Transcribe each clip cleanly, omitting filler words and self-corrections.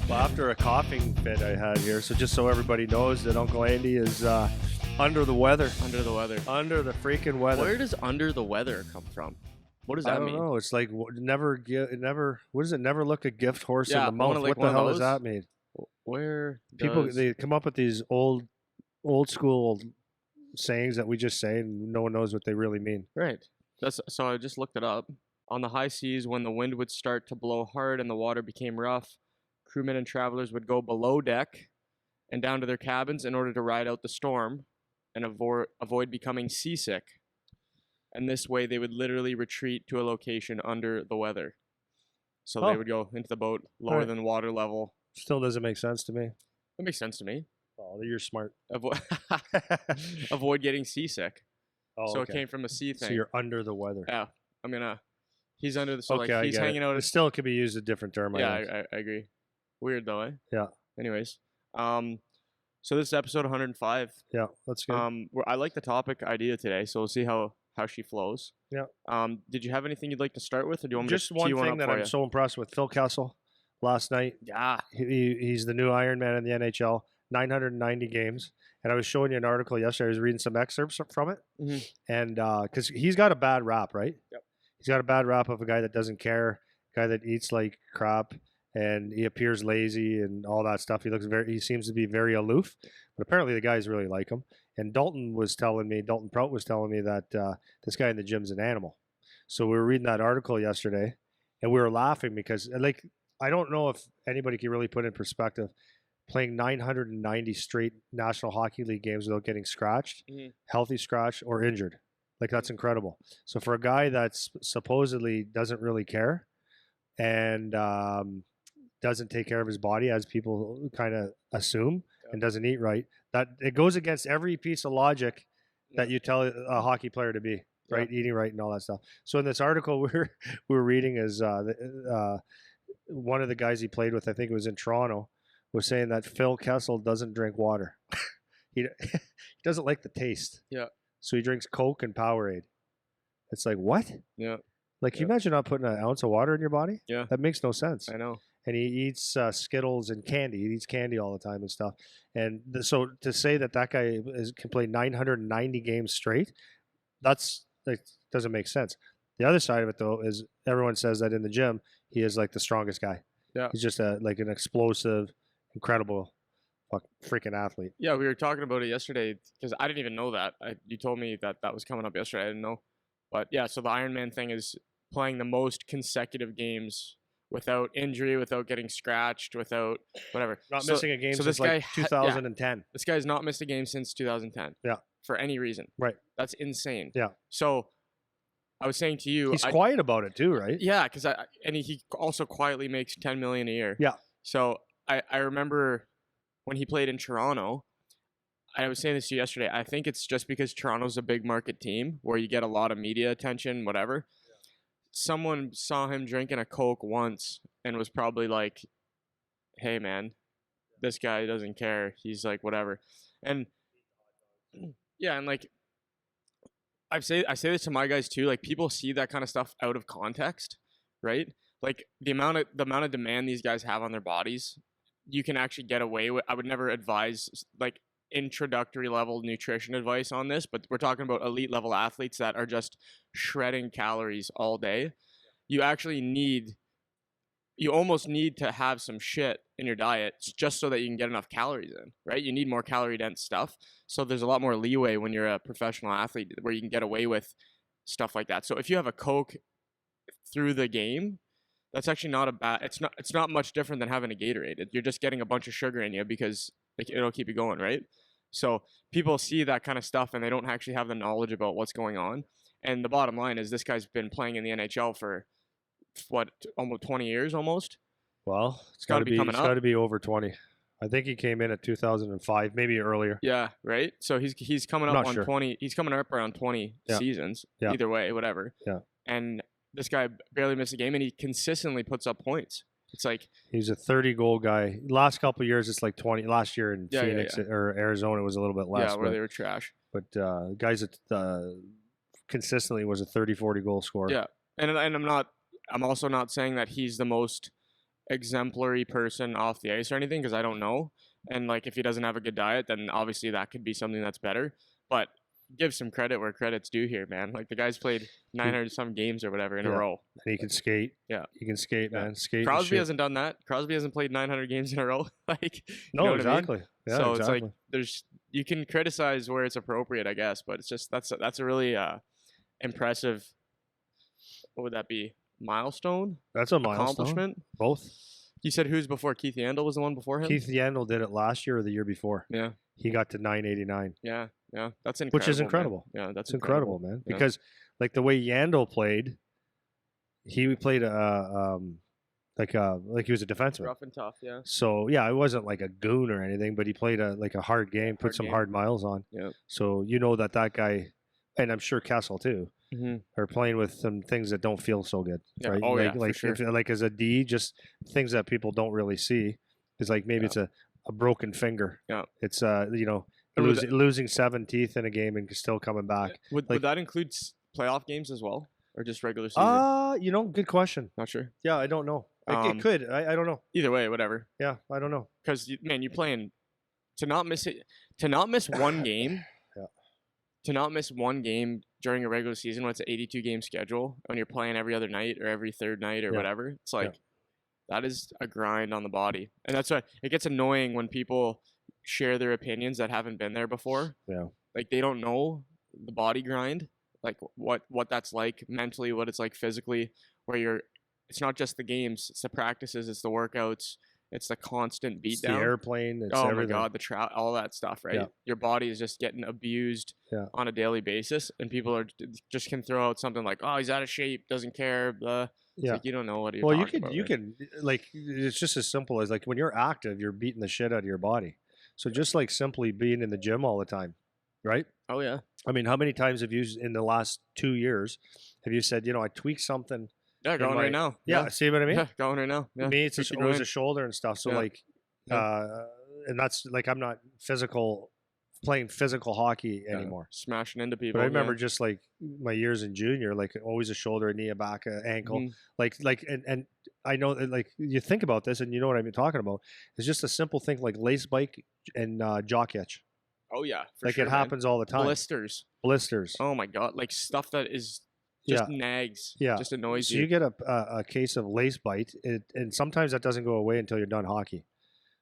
Well, after a coughing fit I had here, so just so everybody knows that Uncle Andy is under the weather. Under the weather. Under the freaking weather. Where does under the weather come from? What does that mean? I don't know. It's like never. What is it? Never look a gift horse in the I mouth. wanna, like, What the one of hell does those. that mean? Where People does... they come up with these old school sayings that we just say, and no one knows what they really mean. Right. So I just looked it up. On the high seas, when the wind would start to blow hard and the water became rough, crewmen and travelers would go below deck and down to their cabins in order to ride out the storm and avoid becoming seasick. And this way, they would literally retreat to a location under the weather. So they would go into the boat lower than water level. Still doesn't make sense to me. That makes sense to me. Oh, you're smart. Avoid getting seasick. Oh, so okay. It came from a sea thing. So you're under the weather. Yeah, he's under the. So okay, like he's hanging out. It still could be used a different term. Yeah, I agree. Weird though, eh? Yeah. Anyways, so this is episode 105. Yeah, that's good. I like the topic idea today, so we'll see how she flows. Yeah. Did you have anything you'd like to start with, or do you want me just to one tee thing up that for I'm you? so impressed with? Phil Kessel last night. Yeah. He's the new Iron Man in the NHL. 990 games, and I was showing you an article yesterday. I was reading some excerpts from it, and because he's got a bad rap, right? Yep. He's got a bad rap of a guy that doesn't care, guy that eats like crap, and he appears lazy and all that stuff. He seems to be very aloof, but apparently the guys really like him. And Dalton Prout was telling me that this guy in the gym's an animal. So we were reading that article yesterday, and we were laughing because, like, I don't know if anybody can really put in perspective playing 990 straight National Hockey League games without getting scratched, healthy scratch, or injured. Like, that's incredible. So for a guy that supposedly doesn't really care and doesn't take care of his body, as people kind of assume, and doesn't eat right, that it goes against every piece of logic that you tell a hockey player to be, right? Eating right and all that stuff. So in this article we were reading is one of the guys he played with, I think it was in Toronto, was saying that Phil Kessel doesn't drink water. he doesn't like the taste. Yeah. So he drinks Coke and Powerade. It's like, what? Yeah. Like, can you imagine not putting an ounce of water in your body? Yeah. That makes no sense. I know. And he eats Skittles and candy. He eats candy all the time and stuff. And so to say that guy can play 990 games straight, that's like doesn't make sense. The other side of it, though, is everyone says that in the gym, he is like the strongest guy. Yeah. He's just like an explosive, incredible freaking athlete. Yeah, we were talking about it yesterday because I didn't even know that. You told me that was coming up yesterday. I didn't know. But yeah, so the Iron Man thing is playing the most consecutive games without injury, without getting scratched, without whatever. Not missing a game so since this guy, like 2010. This guy's not missed a game since 2010. Yeah. For any reason. Right. That's insane. Yeah. So I was saying to you, he's quiet about it too, right? Yeah, because he also quietly makes $10 million a year. Yeah. So I remember when he played in Toronto, I was saying this to you yesterday, I think it's just because Toronto's a big market team where you get a lot of media attention, whatever. Yeah. Someone saw him drinking a Coke once and was probably like, hey, man, this guy doesn't care. He's like, whatever. And yeah, and like, I say this to my guys too, like people see that kind of stuff out of context, right? Like the amount of demand these guys have on their bodies, you can actually get away with. I would never advise like introductory level nutrition advice on this, but we're talking about elite level athletes that are just shredding calories all day. You almost need to have some shit in your diet just so that you can get enough calories in, right? You need more calorie dense stuff. So there's a lot more leeway when you're a professional athlete where you can get away with stuff like that. So if you have a Coke through the game, that's actually not it's not much different than having a Gatorade. You're just getting a bunch of sugar in you because it'll keep you going, right? So people see that kind of stuff and they don't actually have the knowledge about what's going on. And the bottom line is this guy's been playing in the NHL for almost 20 years almost. Well, it's got to be coming up. It's got to be over 20. I think he came in at 2005, maybe earlier. Yeah, right. So he's coming up on sure. 20. He's coming up around 20 seasons. Yeah. Either way, whatever. Yeah. And this guy barely missed a game, and he consistently puts up points. It's like he's a 30-goal guy. Last couple of years, it's like 20. Last year in Phoenix or Arizona, it was a little bit less. Yeah, where they were trash. But guys that consistently was a 30, 40 goal scorer. Yeah, and I'm also not saying that he's the most exemplary person off the ice or anything because I don't know. And like if he doesn't have a good diet, then obviously that could be something that's better. But give some credit where credit's due here, man. Like the guy's played 900 some games or whatever in a Yeah. row. And he can skate. Yeah. He can skate, Yeah. man. Skate. Crosby hasn't done that. Crosby hasn't played 900 games in a row. Like, you No, know what I mean? exactly. Yeah, So exactly. it's like you can criticize where it's appropriate, I guess, but it's just that's a really impressive. What would that be? Milestone? That's a milestone. Accomplishment? Both. You said who's before Keith Yandel was the one before him? Keith Yandel did it last year or the year before. Yeah. He got to 989. Yeah. That's incredible. Which is incredible. Man. Yeah, that's It's incredible, man. Yeah. Because like the way Yandel played, he played like he was a defenseman. Rough and tough, yeah. So yeah, it wasn't like a goon or anything, but he played a hard game, put some hard miles on. Yeah. So you know that guy, and I'm sure Kessel too, are playing with some things that don't feel so good, Yeah. right? Oh like, yeah, like for sure. like as a D, just things that people don't really see is like maybe it's a broken finger. Yeah. It's losing 7 teeth in a game and still coming back. Would that include playoff games as well, or just regular season? Good question. Not sure. Yeah, I don't know. It could. I don't know. Either way, whatever. Yeah, I don't know. Because man, you playing to not miss it, to not miss one game. Yeah. To not miss one game during a regular season when it's an 82 game schedule, when you're playing every other night or every third night or whatever, it's like that is a grind on the body, and that's why it gets annoying when people share their opinions that haven't been there before. Yeah. Like they don't know the body grind, like what that's like mentally, what it's like physically, where it's not just the games, it's the practices, it's the workouts, it's the constant beatdown. It's the airplane, it's my everything. god, all that stuff, right? Yeah. Your body is just getting abused on a daily basis, and people just can throw out something like, "Oh, he's out of shape, doesn't care." Blah. It's like you don't know what you're talking about. You can like it's just as simple as like when you're active, you're beating the shit out of your body. So just like simply being in the gym all the time, right? Oh yeah. I mean, how many times have you in the last 2 years have you said, I tweaked something? Yeah, going right now. Yeah, see what I mean? Yeah, going right now. Yeah. Me, it's always a shoulder and stuff. So like, and that's like I'm not playing physical hockey anymore. Smashing into people. But I remember just like my years in junior, like always a shoulder, a knee, a back, a ankle, and I know that like you think about this and you know what I'm talking about. It's just a simple thing like lace bike and jock itch. Oh yeah, like it happens all the time. Blisters. Oh my god, like stuff that is just nags. Yeah, just annoys so you. You get a case of lace bite, and sometimes that doesn't go away until you're done hockey.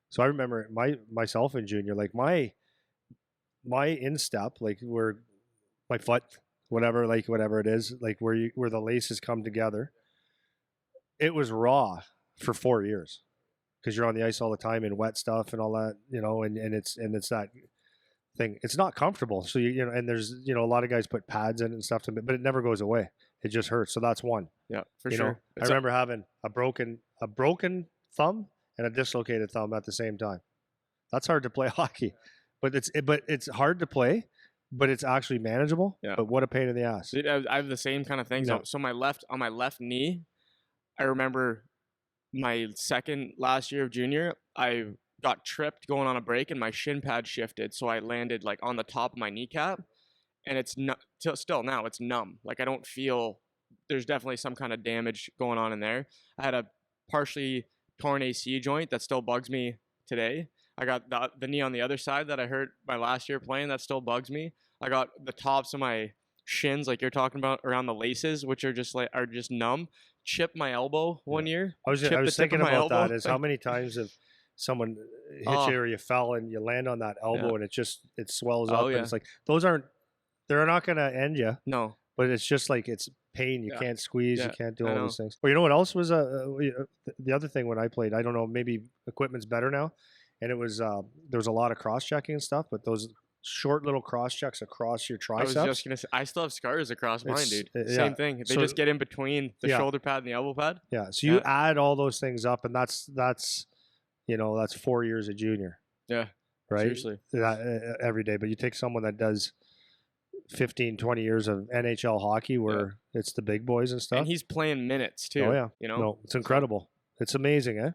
So I remember myself in junior, like my instep, like where my foot, whatever it is, like where the laces come together, it was raw for 4 years because you're on the ice all the time in wet stuff and all that, and it's that thing. It's not comfortable. So and there's a lot of guys put pads in and stuff but it never goes away. It just hurts. So that's one. Yeah, for sure. I remember having a broken thumb and a dislocated thumb at the same time. That's hard to play hockey. But it's hard to play, but it's actually manageable. Yeah. But what a pain in the ass. Dude, I have the same kind of thing. Yeah. So on my left knee, I remember my second last year of junior, I got tripped going on a break and my shin pad shifted, so I landed like on the top of my kneecap, and it's still now it's numb. Like I don't feel. There's definitely some kind of damage going on in there. I had a partially torn AC joint that still bugs me today. I got the knee on the other side that I hurt my last year playing. That still bugs me. I got the tops of my shins, like you're talking about, around the laces, which are just numb. Chipped my elbow one year. I was thinking about that. Is how many times have someone hit you or you fell and you land on that elbow and it swells up and it's like they're not going to end you. No. But it's just like it's pain. You can't squeeze. You can't do all those things. Well, you know what else was the other thing when I played? I don't know. Maybe equipment's better now. And it was there was a lot of cross checking and stuff, but those short little cross checks across your triceps. I was just gonna say, I still have scars across mine, dude. Same thing. They just get in between the shoulder pad and the elbow pad. Yeah. So you add all those things up, and that's 4 years of junior. Yeah. Right. Seriously. Every day, but you take someone that does 15, 20 years of NHL hockey where it's the big boys and stuff. And he's playing minutes too. Oh yeah. No, it's incredible. It's amazing, eh?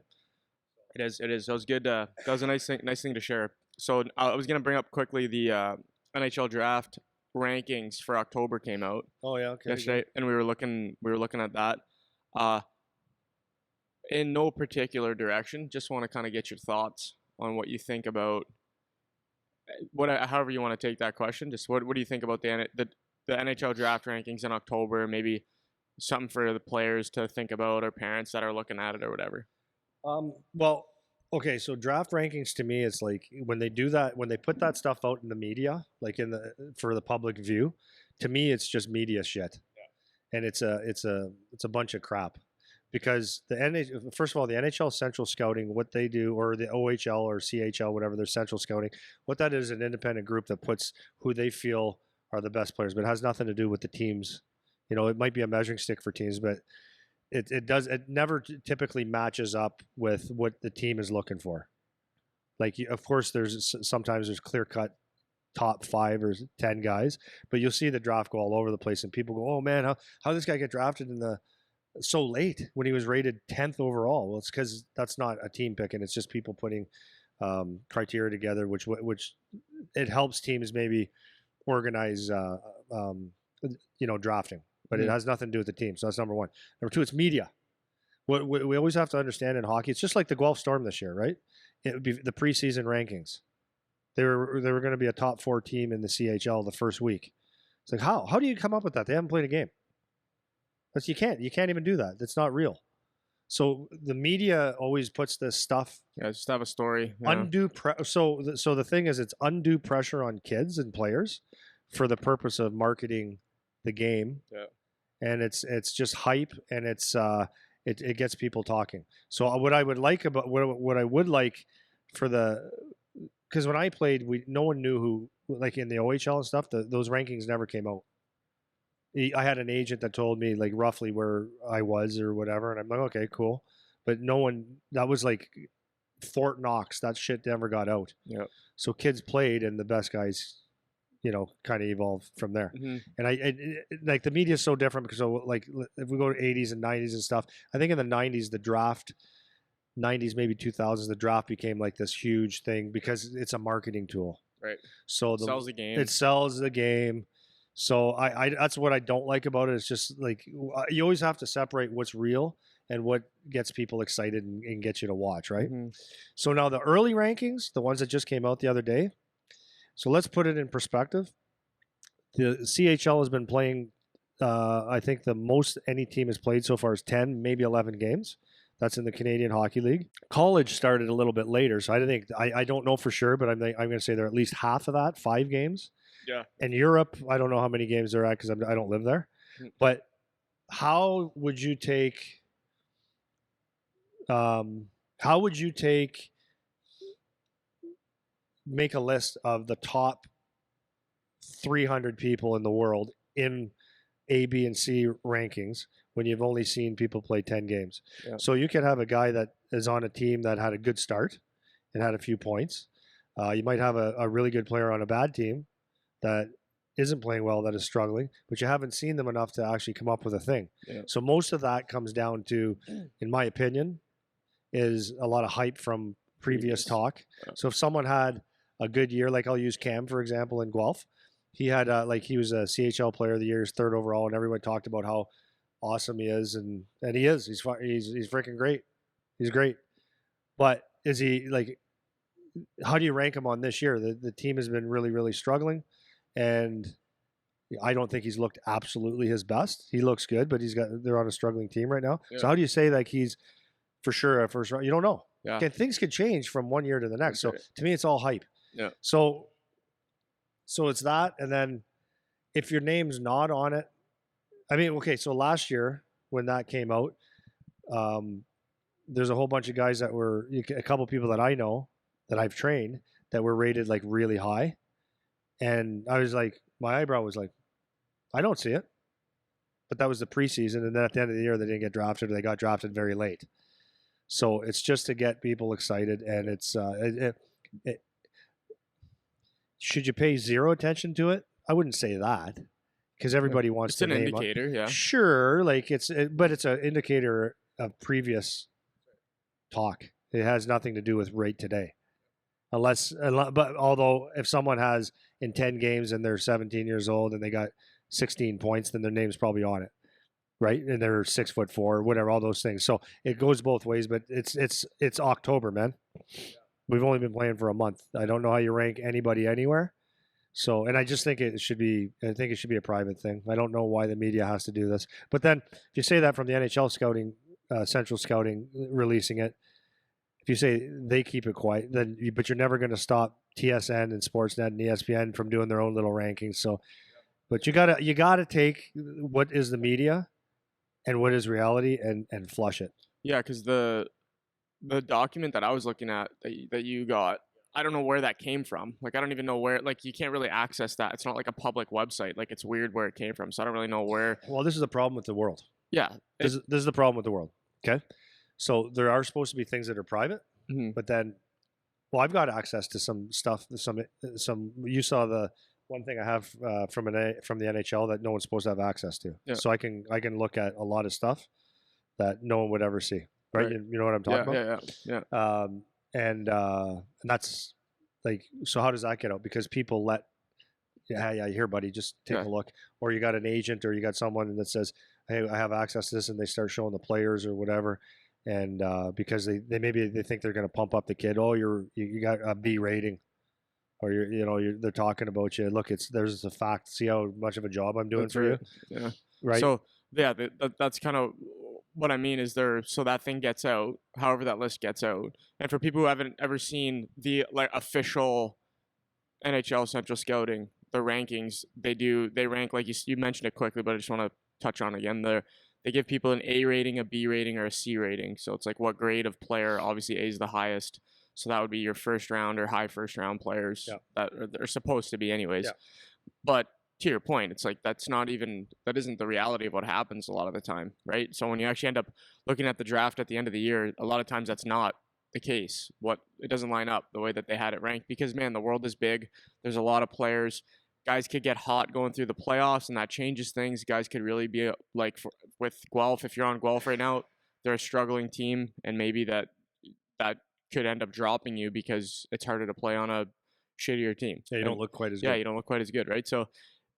It is. That was good. That was a nice thing to share. So I was gonna bring up quickly the NHL draft rankings for October came out. Oh yeah, okay. Yesterday, and we were looking at that. in no particular direction. Just want to kind of get your thoughts on what you think about however you want to take that question. Just what do you think about the NHL draft rankings in October? Maybe something for the players to think about or parents that are looking at it or whatever. Well, okay, so draft rankings to me is like when they do that, when they put that stuff out in the media, like for the public view, to me it's just media shit. Yeah. And it's a bunch of crap. Because first of all, the NHL Central Scouting, what they do, or the OHL or CHL, whatever, their Central Scouting, what that is, an independent group that puts who they feel are the best players, but it has nothing to do with the teams. You know, it might be a measuring stick for teams, but it never typically matches up with what the team is looking for. Like, of course, sometimes there's clear cut top 5 or 10 guys, but you'll see the draft go all over the place, and people go, "Oh man, how did this guy get drafted so late when he was rated 10th overall?" Well, it's because that's not a team pick, and it's just people putting criteria together, which it helps teams maybe organize, drafting, but it has nothing to do with the team. So that's number one. Number two, it's media. What we always have to understand in hockey, it's just like the Guelph Storm this year, right? It would be the preseason rankings. They were going to be a top 4 team in the CHL the first week. It's like, how do you come up with that? They haven't played a game. You can't even do that. That's not real. So the media always puts this stuff. Yeah, just have a story. Yeah. So the thing is, it's undue pressure on kids and players for the purpose of marketing the game. Yeah. And it's just hype, and it gets people talking. So what I would like about what I would like for because when I played, no one knew who, like in the OHL and stuff, those rankings never came out. I had an agent that told me like roughly where I was or whatever, and I'm like, okay, cool. But no one, that was like Fort Knox. That shit never got out. Yeah. So kids played, and the best guys, kind of evolved from there. Mm-hmm. And like the media is so different because like if we go to 80s and 90s and stuff, I think in the 90s, the draft, 90s, maybe 2000s, the draft became like this huge thing because it's a marketing tool. Right. So it sells the game. It sells the game. So I that's what I don't like about it. It's just like you always have to separate what's real and what gets people excited and gets you to watch, right? Mm-hmm. So now the early rankings, the ones that just came out the other day. So let's put it in perspective. The CHL has been playing, I think the most any team has played so far is 10, maybe 11 games. That's in the Canadian Hockey League. College started a little bit later, so I don't know for sure, but I'm going to say they're at least half of that, 5 games. Yeah. And Europe, I don't know how many games they're at because I don't live there. But how would you take make a list of the top 300 people in the world in A, B, and C rankings when you've only seen people play 10 games? Yeah. So you could have a guy that is on a team that had a good start and had a few points. You might have a really good player on a bad team that isn't playing well, that is struggling, but you haven't seen them enough to actually come up with a thing. Yeah. So most of that comes down to, in my opinion, is a lot of hype from previous talk. Yeah. So if someone had a good year, like I'll use Cam, for example, in Guelph, he had he was a CHL player of the year, his 3rd overall, and everyone talked about how awesome he is, and he is. He's freaking great. He's great. But is he like? How do you rank him on this year? The team has been really, really struggling, and I don't think he's looked absolutely his best. He looks good, but they're on a struggling team right now. Yeah. So how do you say like he's for sure a first round? You don't know. Yeah. Okay, things could change from one year to the next. So to me, it's all hype. Yeah. So it's that, and then if your name's not on it, I mean, okay. So last year when that came out, there's a whole bunch of guys that were a couple people that I know that I've trained that were rated like really high, and I was like, my eyebrow was like, I don't see it. But that was the preseason, and then at the end of the year, they didn't get drafted, or they got drafted very late. So it's just to get people excited, and it's should you pay zero attention to it? I wouldn't say that, because everybody wants to name. It's an indicator, yeah. Sure, like but it's an indicator of previous talk. It has nothing to do with right today, but although if someone has in 10 games and they're 17 years old and they got 16 points, then their name's probably on it. right? And they're 6'4", whatever, all those things. So it goes both ways. But it's October, man. We've only been playing for a month. I don't know how you rank anybody anywhere. So, and I just think it should be. I think it should be a private thing. I don't know why the media has to do this. But then, if you say that from the NHL scouting, Central Scouting releasing it, if you say they keep it quiet, then but you're never going to stop TSN and Sportsnet and ESPN from doing their own little rankings. So, but you gotta take what is the media and what is reality and flush it. Yeah, because the document that I was looking at that you got, I don't know where that came from. Like, I don't even know where. Like, you can't really access that. It's not like a public website. Like, it's weird where it came from. So I don't really know where. Well, this is the problem with the world. Yeah. This is the problem with the world. Okay, so there are supposed to be things that are private, but then, well, I've got access to some stuff. Some. You saw the one thing I have from the NHL that no one's supposed to have access to. Yeah. So I can look at a lot of stuff that no one would ever see. Right? Right. You know what I'm talking about? Yeah. And that's like, so how does that get out? Because people let, yeah, here, buddy, just take a look. Or you got an agent, or you got someone that says, hey, I have access to this, and they start showing the players or whatever. And because they maybe they think they're going to pump up the kid. Oh, you got a B rating, or they're talking about you. Look, there's a fact. See how much of a job I'm doing for you. Yeah. Right. So yeah, that's kind of what I mean is so that thing gets out, however that list gets out. And for people who haven't ever seen the official NHL Central Scouting, the rankings, they rank, like you mentioned it quickly, but I just want to touch on again there. They give people an A rating, a B rating, or a C rating. So it's like what grade of player. Obviously, A is the highest. So that would be your first round or high first round players that are supposed to be anyways. Yeah. But to your point, it's like that isn't the reality of what happens a lot of the time, right? So when you actually end up looking at the draft at the end of the year, a lot of times that's not the case. It doesn't line up the way that they had it ranked because, man, the world is big. There's a lot of players. Guys could get hot going through the playoffs, and that changes things. Guys could really be like with Guelph. If you're on Guelph right now, they're a struggling team, and maybe that could end up dropping you because it's harder to play on a shittier team. Yeah, you don't look quite as good. Yeah, you don't look quite as good, right? So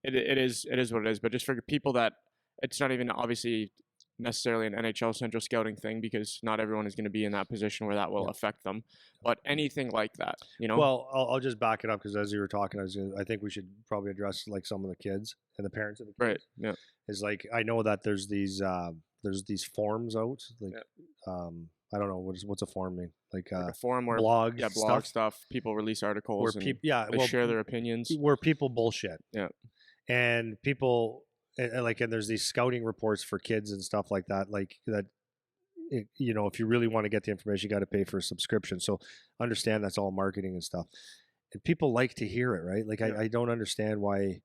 it is what it is. But just for people that it's not even obviously necessarily an NHL Central Scouting thing because not everyone is going to be in that position where that will affect them. But anything like that, Well, I'll just back it up because as you were talking, I think we should probably address like some of the kids and the parents of the kids. Right. Yeah. Is like I know that there's these forums out like I don't know what's a forum mean like a forum where blog stuff. People release articles where they share their opinions where people bullshit. Yeah. And people and there's these scouting reports for kids and stuff like that, like that. If you really want to get the information, you got to pay for a subscription. So understand that's all marketing and stuff. And people like to hear it, right? Like I don't understand why.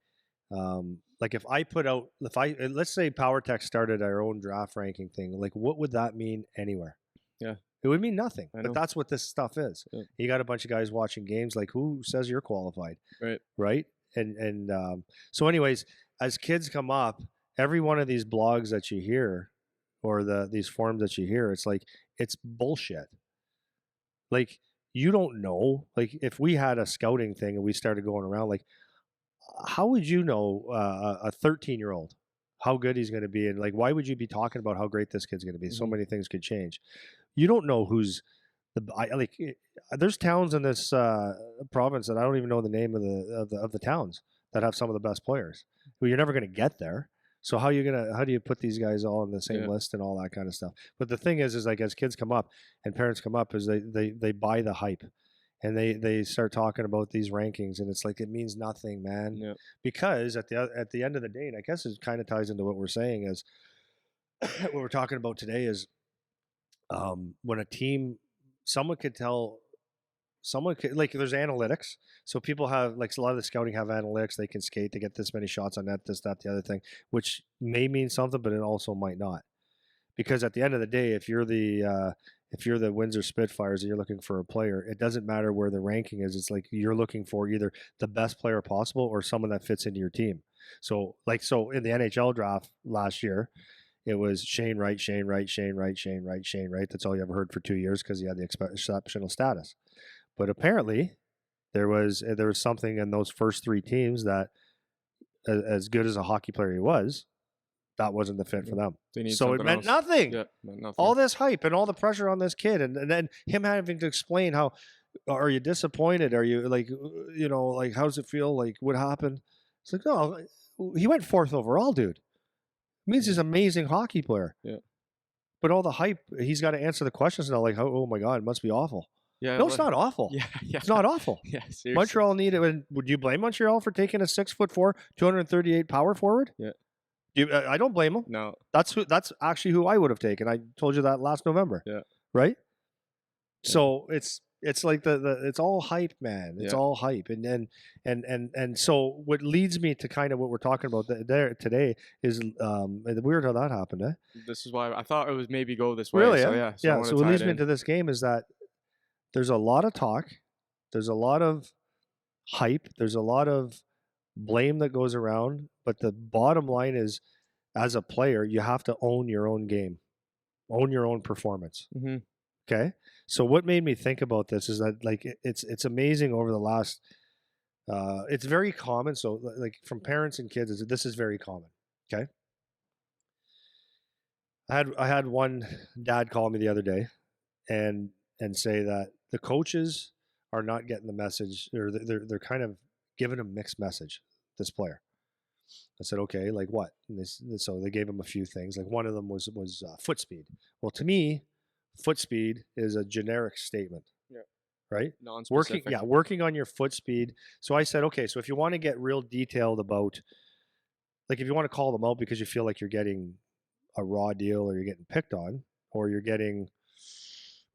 Like if let's say PowerTech started our own draft ranking thing, like what would that mean anywhere? Yeah. It would mean nothing, but that's what this stuff is. Yeah. You got a bunch of guys watching games. Like who says you're qualified? Right. Right. And so anyways, as kids come up, every one of these blogs that you hear or these forums that you hear, it's like, it's bullshit. Like, you don't know, like if we had a scouting thing and we started going around, like, how would you know a 13-year-old how good he's going to be? And like, why would you be talking about how great this kid's going to be? Mm-hmm. So many things could change. You don't know who's there's towns in this province that I don't even know the name of the towns that have some of the best players. Well, you're never going to get there. So how do you put these guys all on the same list and all that kind of stuff? But the thing is like as kids come up and parents come up, is they buy the hype, and they start talking about these rankings, and it's like it means nothing, man. Yeah. Because at the end of the day, and I guess it kind of ties into what we're saying is what we're talking about today is when a team, someone could like there's analytics. So people have like a lot of the scouting have analytics. They can skate, they get this many shots on net, this, that, the other thing, which may mean something, but it also might not. Because at the end of the day, if you're the Windsor Spitfires and you're looking for a player, it doesn't matter where the ranking is. It's like you're looking for either the best player possible or someone that fits into your team. So in the NHL draft last year, it was Shane Wright. That's all you ever heard for 2 years because he had the exceptional status. But apparently, there was something in those first three teams that, as good as a hockey player he was, that wasn't the fit for them. They need So it something meant else. nothing. Yeah, meant nothing. All this hype and all the pressure on this kid, and then him having to explain how, are you disappointed? Are you like, like, how does it feel? Like, what happened? It's like, no, he went 4th overall, dude. It means he's an amazing hockey player. Yeah. But all the hype, he's got to answer the questions now. Like, oh my God, it must be awful. Yeah. No, it's not awful. Yeah. It's not awful. Yeah. Seriously. Montreal needed. And would you blame Montreal for taking a 6'4", 238 power forward? Yeah. I don't blame them. No. That's actually who I would have taken. I told you that last November. Yeah. Right. Yeah. So it's like it's all hype, man. It's all hype, and so what leads me to kind of what we're talking about there today is weird how that happened. Eh? This is why I thought it was maybe go this way. Really? So, Yeah. yeah. So what leads me into this game is that there's a lot of talk, there's a lot of hype, there's a lot of blame that goes around, but the bottom line is, as a player, you have to own your own game, own your own performance. Mm-hmm. Okay. So what made me think about this is that, like, it's amazing over the last, it's very common. So like from parents and kids, this is very common. Okay. I had one dad call me the other day and say that the coaches are not getting the message, or they're kind of giving a mixed message, this player. I said, okay, like what? And so they gave him a few things. Like one of them was foot speed. Well, to me, foot speed is a generic statement. Yeah. Right? Non-specific. Working on your foot speed. So I said, okay, so if you want to get real detailed about, like, if you want to call them out because you feel like you're getting a raw deal, or you're getting picked on, or you're getting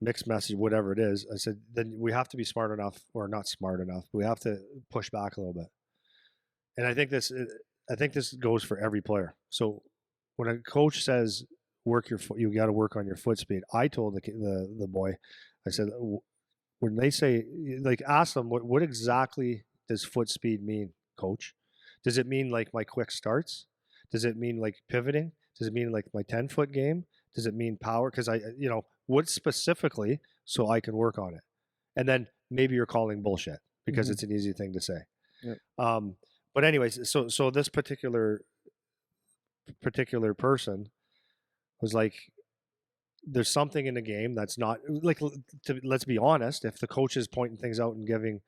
mixed message, whatever it is, I said, then we have to be smart enough, or not smart enough, but we have to push back a little bit. And I think this goes for every player. So when a coach says, work your foot, you got to work on your foot speed. I told the boy, I said, when they say, like, ask them, what exactly does foot speed mean, coach? Does it mean like my quick starts? Does it mean like pivoting? Does it mean like my 10-foot game? Does it mean power? Because what specifically, so I can work on it. And then maybe you're calling bullshit because it's an easy thing to say. Yep. But anyways, so this particular person was like, there's something in the game that's not like, let's be honest, if the coach is pointing things out and giving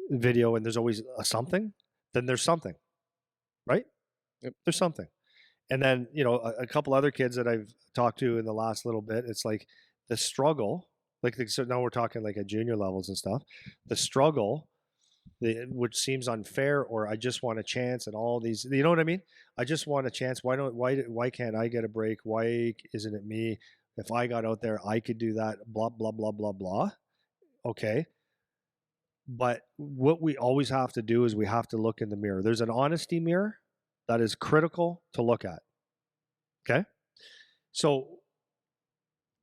video, and there's always something, then there's something, right? Yep. There's something. And then, a couple other kids that I've talked to in the last little bit, it's like the struggle, like, so now we're talking like at junior levels and stuff, the struggle, which seems unfair, or I just want a chance, and all these, you know what I mean? I just want a chance. Why can't I get a break? Why isn't it me? If I got out there, I could do that, blah, blah, blah, blah, blah. Okay. But what we always have to do is we have to look in the mirror. There's an honesty mirror that is critical to look at. Okay. So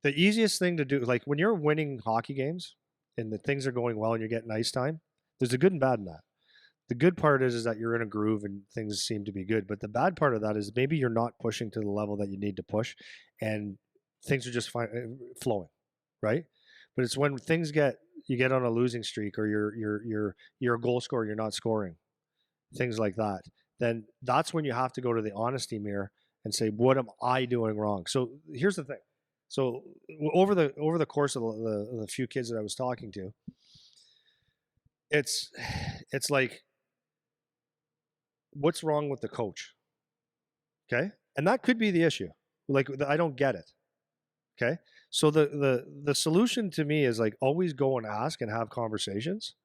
the easiest thing to do, like when you're winning hockey games and the things are going well and you're getting ice time, there's a good and bad in that. The good part is that you're in a groove and things seem to be good. But the bad part of that is maybe you're not pushing to the level that you need to push, and things are just flowing, right? But it's when you get on a losing streak, or you're a goal scorer, you're not scoring, things like that. Then that's when you have to go to the honesty mirror and say, what am I doing wrong? So here's the thing. So over the course of the few kids that I was talking to, it's like, what's wrong with the coach? Okay. And that could be the issue. Like, I don't get it. Okay. So the solution to me is like, always go and ask and have conversations.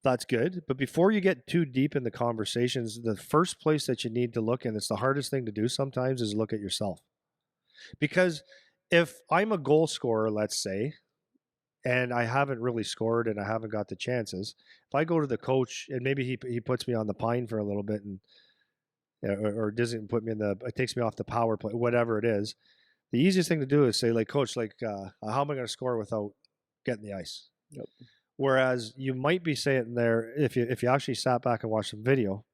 That's good. But before you get too deep in the conversations, the first place that you need to look, and it's the hardest thing to do sometimes, is look at yourself. Because if I'm a goal scorer, let's say, and I haven't really scored and I haven't got the chances, if I go to the coach and maybe he puts me on the pine for a little bit, and or doesn't put me it takes me off the power play, whatever it is, the easiest thing to do is say, like, coach, like, how am I going to score without getting the ice? Yep. Whereas you might be saying there, if you actually sat back and watched some video,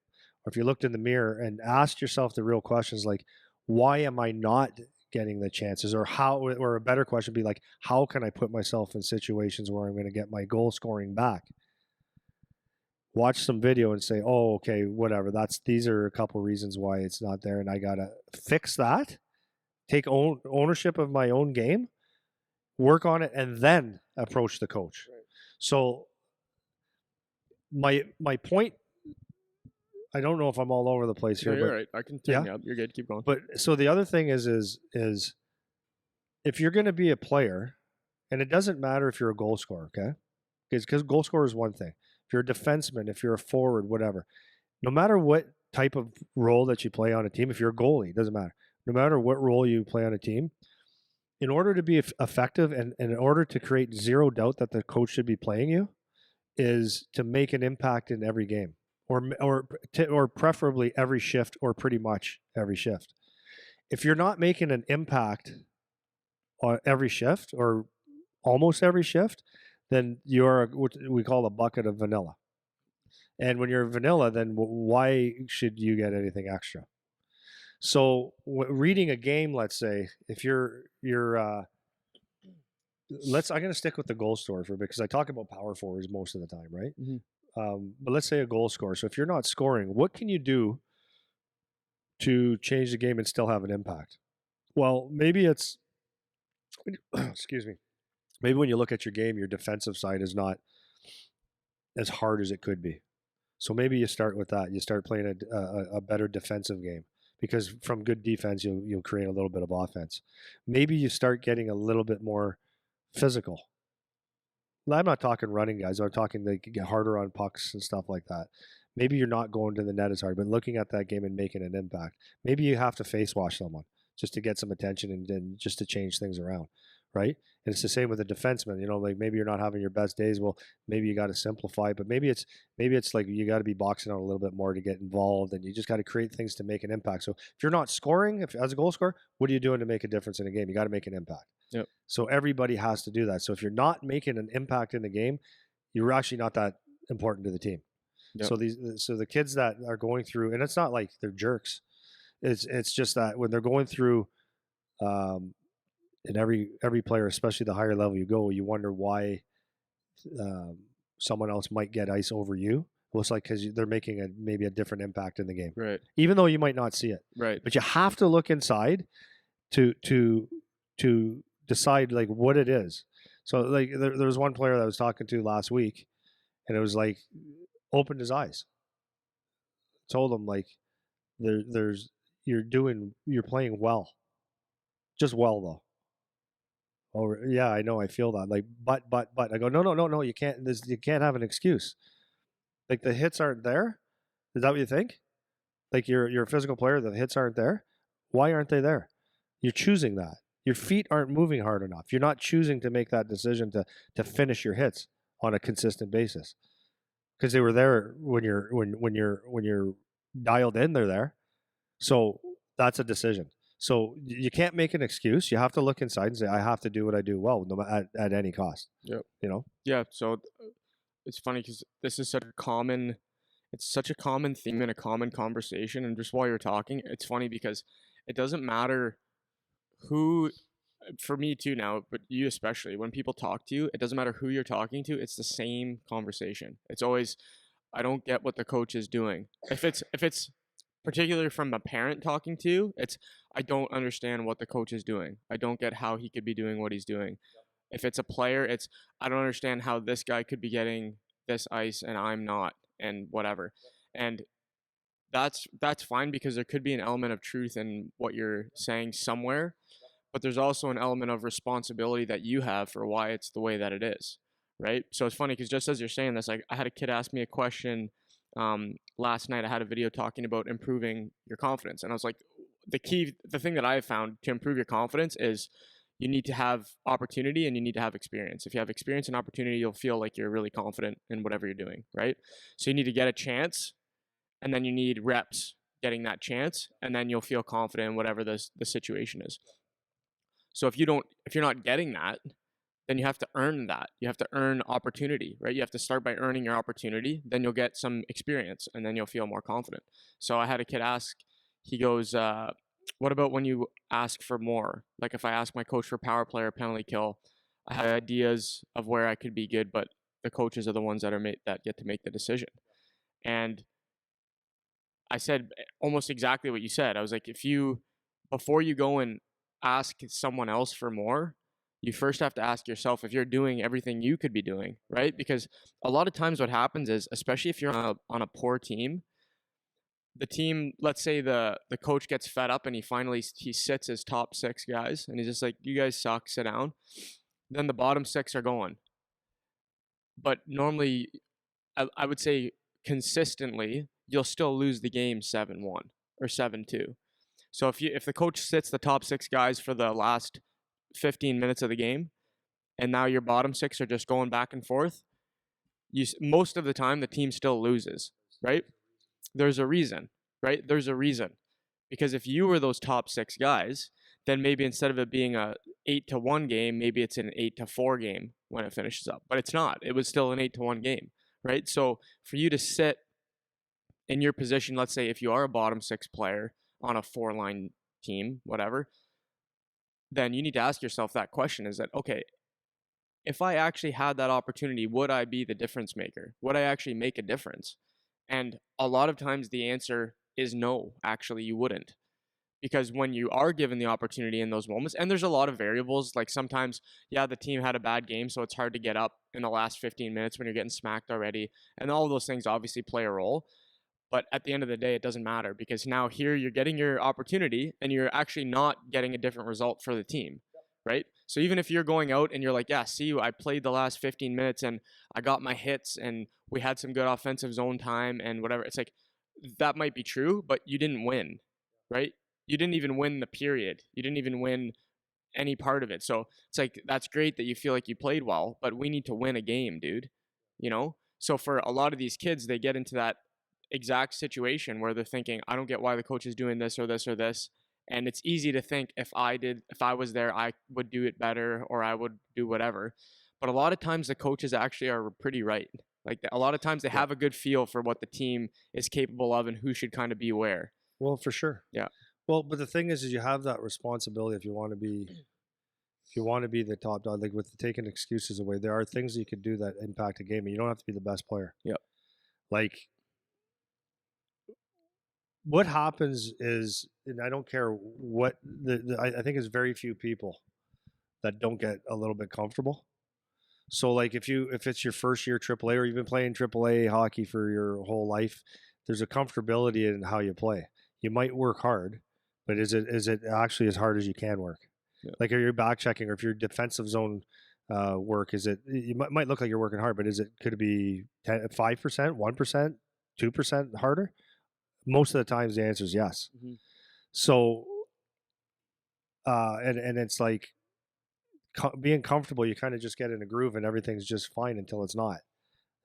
or if you looked in the mirror and asked yourself the real questions, like, why am I not getting the chances? Or a better question would be like, how can I put myself in situations where I'm going to get my goal scoring back? watch some video and say, oh, okay, whatever. These are a couple reasons why it's not there, and I gotta fix that. Take ownership of my own game, work on it, and then approach the coach. Right. So my point, I don't know if I'm all over the place No, here, you're but right. I can yeah. take you up. You're good. Keep going. But so the other thing is if you're going to be a player, and it doesn't matter if you're a goal scorer, okay? Because goal scorer is one thing. If you're a defenseman, if you're a forward, whatever, no matter what type of role that you play on a team, if you're a goalie, it doesn't matter. No matter what role you play on a team, in order to be effective and in order to create zero doubt that the coach should be playing you, is to make an impact in every game, or preferably every shift, or pretty much every shift. If you're not making an impact on every shift or almost every shift, then you're what we call a bucket of vanilla. And when you're vanilla, then why should you get anything extra? So reading a game, let's say, if I'm going to stick with the goal scorer for a bit because I talk about power forwards most of the time, right? But let's say a goal scorer. So if you're not scoring, what can you do to change the game and still have an impact? Well, maybe it's excuse me. Maybe when you look at your game, your defensive side is not as hard as it could be. So maybe you start with that. You start playing a better defensive game because from good defense, you'll create a little bit of offense. Maybe you start getting a little bit more physical. I'm not talking running guys. I'm talking they get harder on pucks and stuff like that. Maybe you're not going to the net as hard, but looking at that game and making an impact. Maybe you have to face wash someone just to get some attention and just to change things around, right? And it's the same with a defenseman. You know, like maybe you're not having your best days. Well, maybe you got to simplify, but maybe it's like you got to be boxing out a little bit more to get involved, and you just got to create things to make an impact. So if you're not scoring, if as a goal scorer, what are you doing to make a difference in a game? You got to make an impact. Yep. So everybody has to do that. So if you're not making an impact in the game, you're actually not that important to the team. Yep. So the kids that are going through, and it's not like they're jerks. It's just that when they're going through, and every player, especially the higher level you go, you wonder why someone else might get ice over you. Well, it's like because they're making maybe a different impact in the game, right? Even though you might not see it, right? But you have to look inside to decide like what it is. So like there was one player that I was talking to last week, and it was like opened his eyes, told him like you're playing well, just well though. Oh yeah, I know, I feel that. Like but I go no, you can't. You can't have an excuse. Like the hits aren't there. Is that what you think? Like you're a physical player, the hits aren't there. Why aren't they there? You're choosing that. Your feet aren't moving hard enough. You're not choosing to make that decision to finish your hits on a consistent basis. Because they were there when you're dialed in, they're there. So that's a decision. So you can't make an excuse. You have to look inside and say, I have to do what I do well, at any cost. Yep. You know? Yeah. So it's funny because this is it's such a common theme in a common conversation. And just while you're talking, it's funny because it doesn't matter who, for me too now, but you especially, when people talk to you, it doesn't matter who you're talking to. It's the same conversation. It's always, I don't get what the coach is doing. If it's particularly from a parent talking to you, it's, I don't understand what the coach is doing. I don't get how he could be doing what he's doing. If it's a player, it's, I don't understand how this guy could be getting this ice and I'm not, and whatever. And that's fine because there could be an element of truth in what you're saying somewhere, but there's also an element of responsibility that you have for why it's the way that it is, right? So it's funny because just as you're saying this, like I had a kid ask me a question last night. I had a video talking about improving your confidence, and I was like, the thing that I have found to improve your confidence is you need to have opportunity and you need to have experience. If you have experience and opportunity, you'll feel like you're really confident in whatever you're doing, right? So you need to get a chance, and then you need reps getting that chance, and then you'll feel confident in whatever the situation is. So if you're not getting that, then you have to earn that. You have to earn opportunity, right? You have to start by earning your opportunity. Then you'll get some experience, and then you'll feel more confident. So I had a kid ask, he goes, what about when you ask for more? Like if I ask my coach for power play or penalty kill, I have ideas of where I could be good, but the coaches are the ones that get to make the decision. And I said almost exactly what you said. I was like, before you go and ask someone else for more, you first have to ask yourself if you're doing everything you could be doing, right? Because a lot of times what happens is, especially if you're on a poor team, the team, let's say the coach gets fed up and he sits his top 6 guys and he's just like, you guys suck, sit down. Then the bottom 6 are going. But normally, I would say consistently, you'll still lose the game 7-1 or 7-2. So if the coach sits the top 6 guys for the last 15 minutes of the game, and now your bottom 6 are just going back and forth, most of the time the team still loses, right? There's a reason, right? There's a reason. Because if you were those top 6 guys, then maybe instead of it being a 8-1 game, maybe it's an 8-4 game when it finishes up. But it's not. It was still an 8-1 game, right? So for you to sit in your position, let's say if you are a bottom 6 player on a 4-line team, whatever, then you need to ask yourself that question: is that, okay, if I actually had that opportunity, would I be the difference maker? Would I actually make a difference? And a lot of times the answer is no, actually you wouldn't. Because when you are given the opportunity in those moments, and there's a lot of variables, like sometimes, yeah, the team had a bad game, so it's hard to get up in the last 15 minutes when you're getting smacked already. And all of those things obviously play a role. But at the end of the day, it doesn't matter, because now here you're getting your opportunity and you're actually not getting a different result for the team, right? So even if you're going out and you're like, yeah, see, I played the last 15 minutes and I got my hits and we had some good offensive zone time and whatever, it's like, that might be true, but you didn't win, right? You didn't even win the period. You didn't even win any part of it. So it's like, that's great that you feel like you played well, but we need to win a game, dude. You know? So for a lot of these kids, they get into that exact situation where they're thinking, I don't get why the coach is doing this or this or this. And it's easy to think if I was there, I would do it better or I would do whatever. But a lot of times the coaches actually are pretty right. Like a lot of times they have a good feel for what the team is capable of and who should kind of be where. Well, for sure. Yeah. Well, but the thing is you have that responsibility if you want to be the top dog. Like with taking excuses away, there are things you could do that impact a game, and you don't have to be the best player. Yep. Like what happens is, and I don't care what I think it's very few people that don't get a little bit comfortable. So like if it's your first year AAA or you've been playing AAA hockey for your whole life, there's a comfortability in how you play. You might work hard, but is it actually as hard as you can work? Yeah. Like are you back checking, or if your defensive zone work, is it? You might look like you're working hard, but could it be 5%, 1%, 2% harder? Most of the times the answer is yes. Mm-hmm. So, and it's like being comfortable, you kind of just get in a groove and everything's just fine until it's not.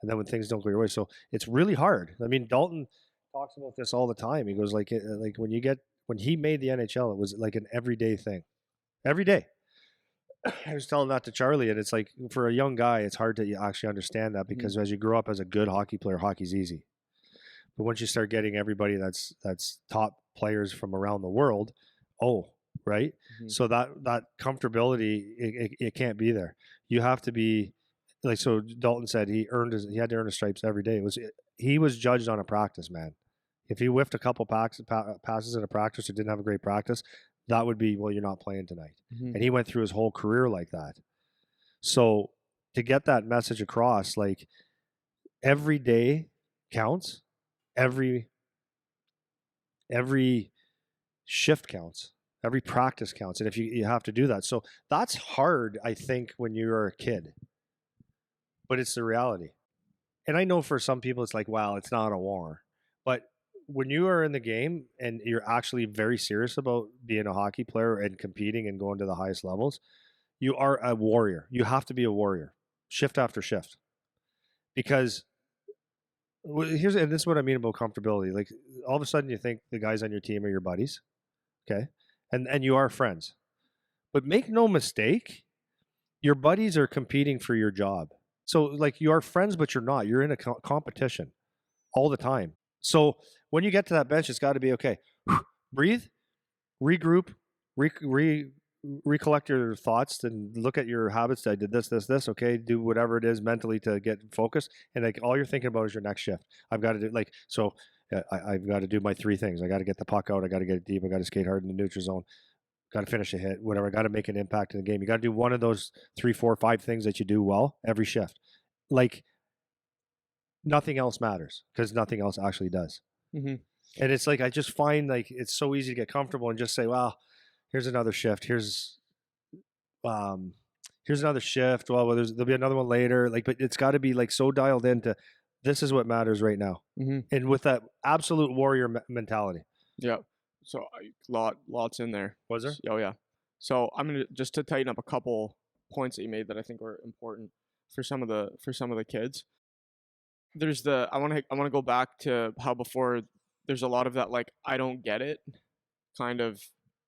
And then when things don't go your way. So it's really hard. I mean, Dalton talks about this all the time. He goes like when he made the NHL, it was like an everyday thing. Every day. I was telling that to Charlie, and it's like for a young guy, it's hard to actually understand that, because as you grow up as a good hockey player, hockey's easy. But once you start getting everybody that's top players from around the world, right? Mm-hmm. So that comfortability, it can't be there. You have to be like, so Dalton said he had to earn his stripes every day. He was judged on a practice, man. If he whiffed a couple passes in a practice or didn't have a great practice, that would be, well, you're not playing tonight. Mm-hmm. And he went through his whole career like that. So to get that message across, like every day counts. Every shift counts. Every practice counts. And if you have to do that. So that's hard, I think, when you're a kid. But it's the reality. And I know for some people it's like, wow, it's not a war. But when you are in the game and you're actually very serious about being a hockey player and competing and going to the highest levels, you are a warrior. You have to be a warrior, shift after shift. Because and this is what I mean about comfortability. Like all of a sudden you think the guys on your team are your buddies, okay? And you are friends. But make no mistake, your buddies are competing for your job. So like you are friends, but you're not. You're in a competition all the time. So when you get to that bench, it's got to be okay. Breathe, regroup, recollect your thoughts and look at your habits. I did this. Okay, do whatever it is mentally to get focused, and like all you're thinking about is your next shift. I've got to do like so. I've got to do my 3 things. I got to get the puck out. I got to get it deep. I got to skate hard in the neutral zone. Got to finish a hit. Whatever. I got to make an impact in the game. You got to do one of those 3, 4, 5 things that you do well every shift. Like nothing else matters because nothing else actually does. Mm-hmm. And it's like I just find like it's so easy to get comfortable and just say, "Well, here's another shift. Um, here's another shift. Well, there'll be another one later." Like, but it's got to be like so dialed into this is what matters right now, and with that absolute warrior mentality. Yeah. So lots in there. Was there? Oh yeah. So I'm gonna just to tighten up a couple points that you made that I think were important for some of the kids. There's I want to go back to how before there's a lot of that like I don't get it kind of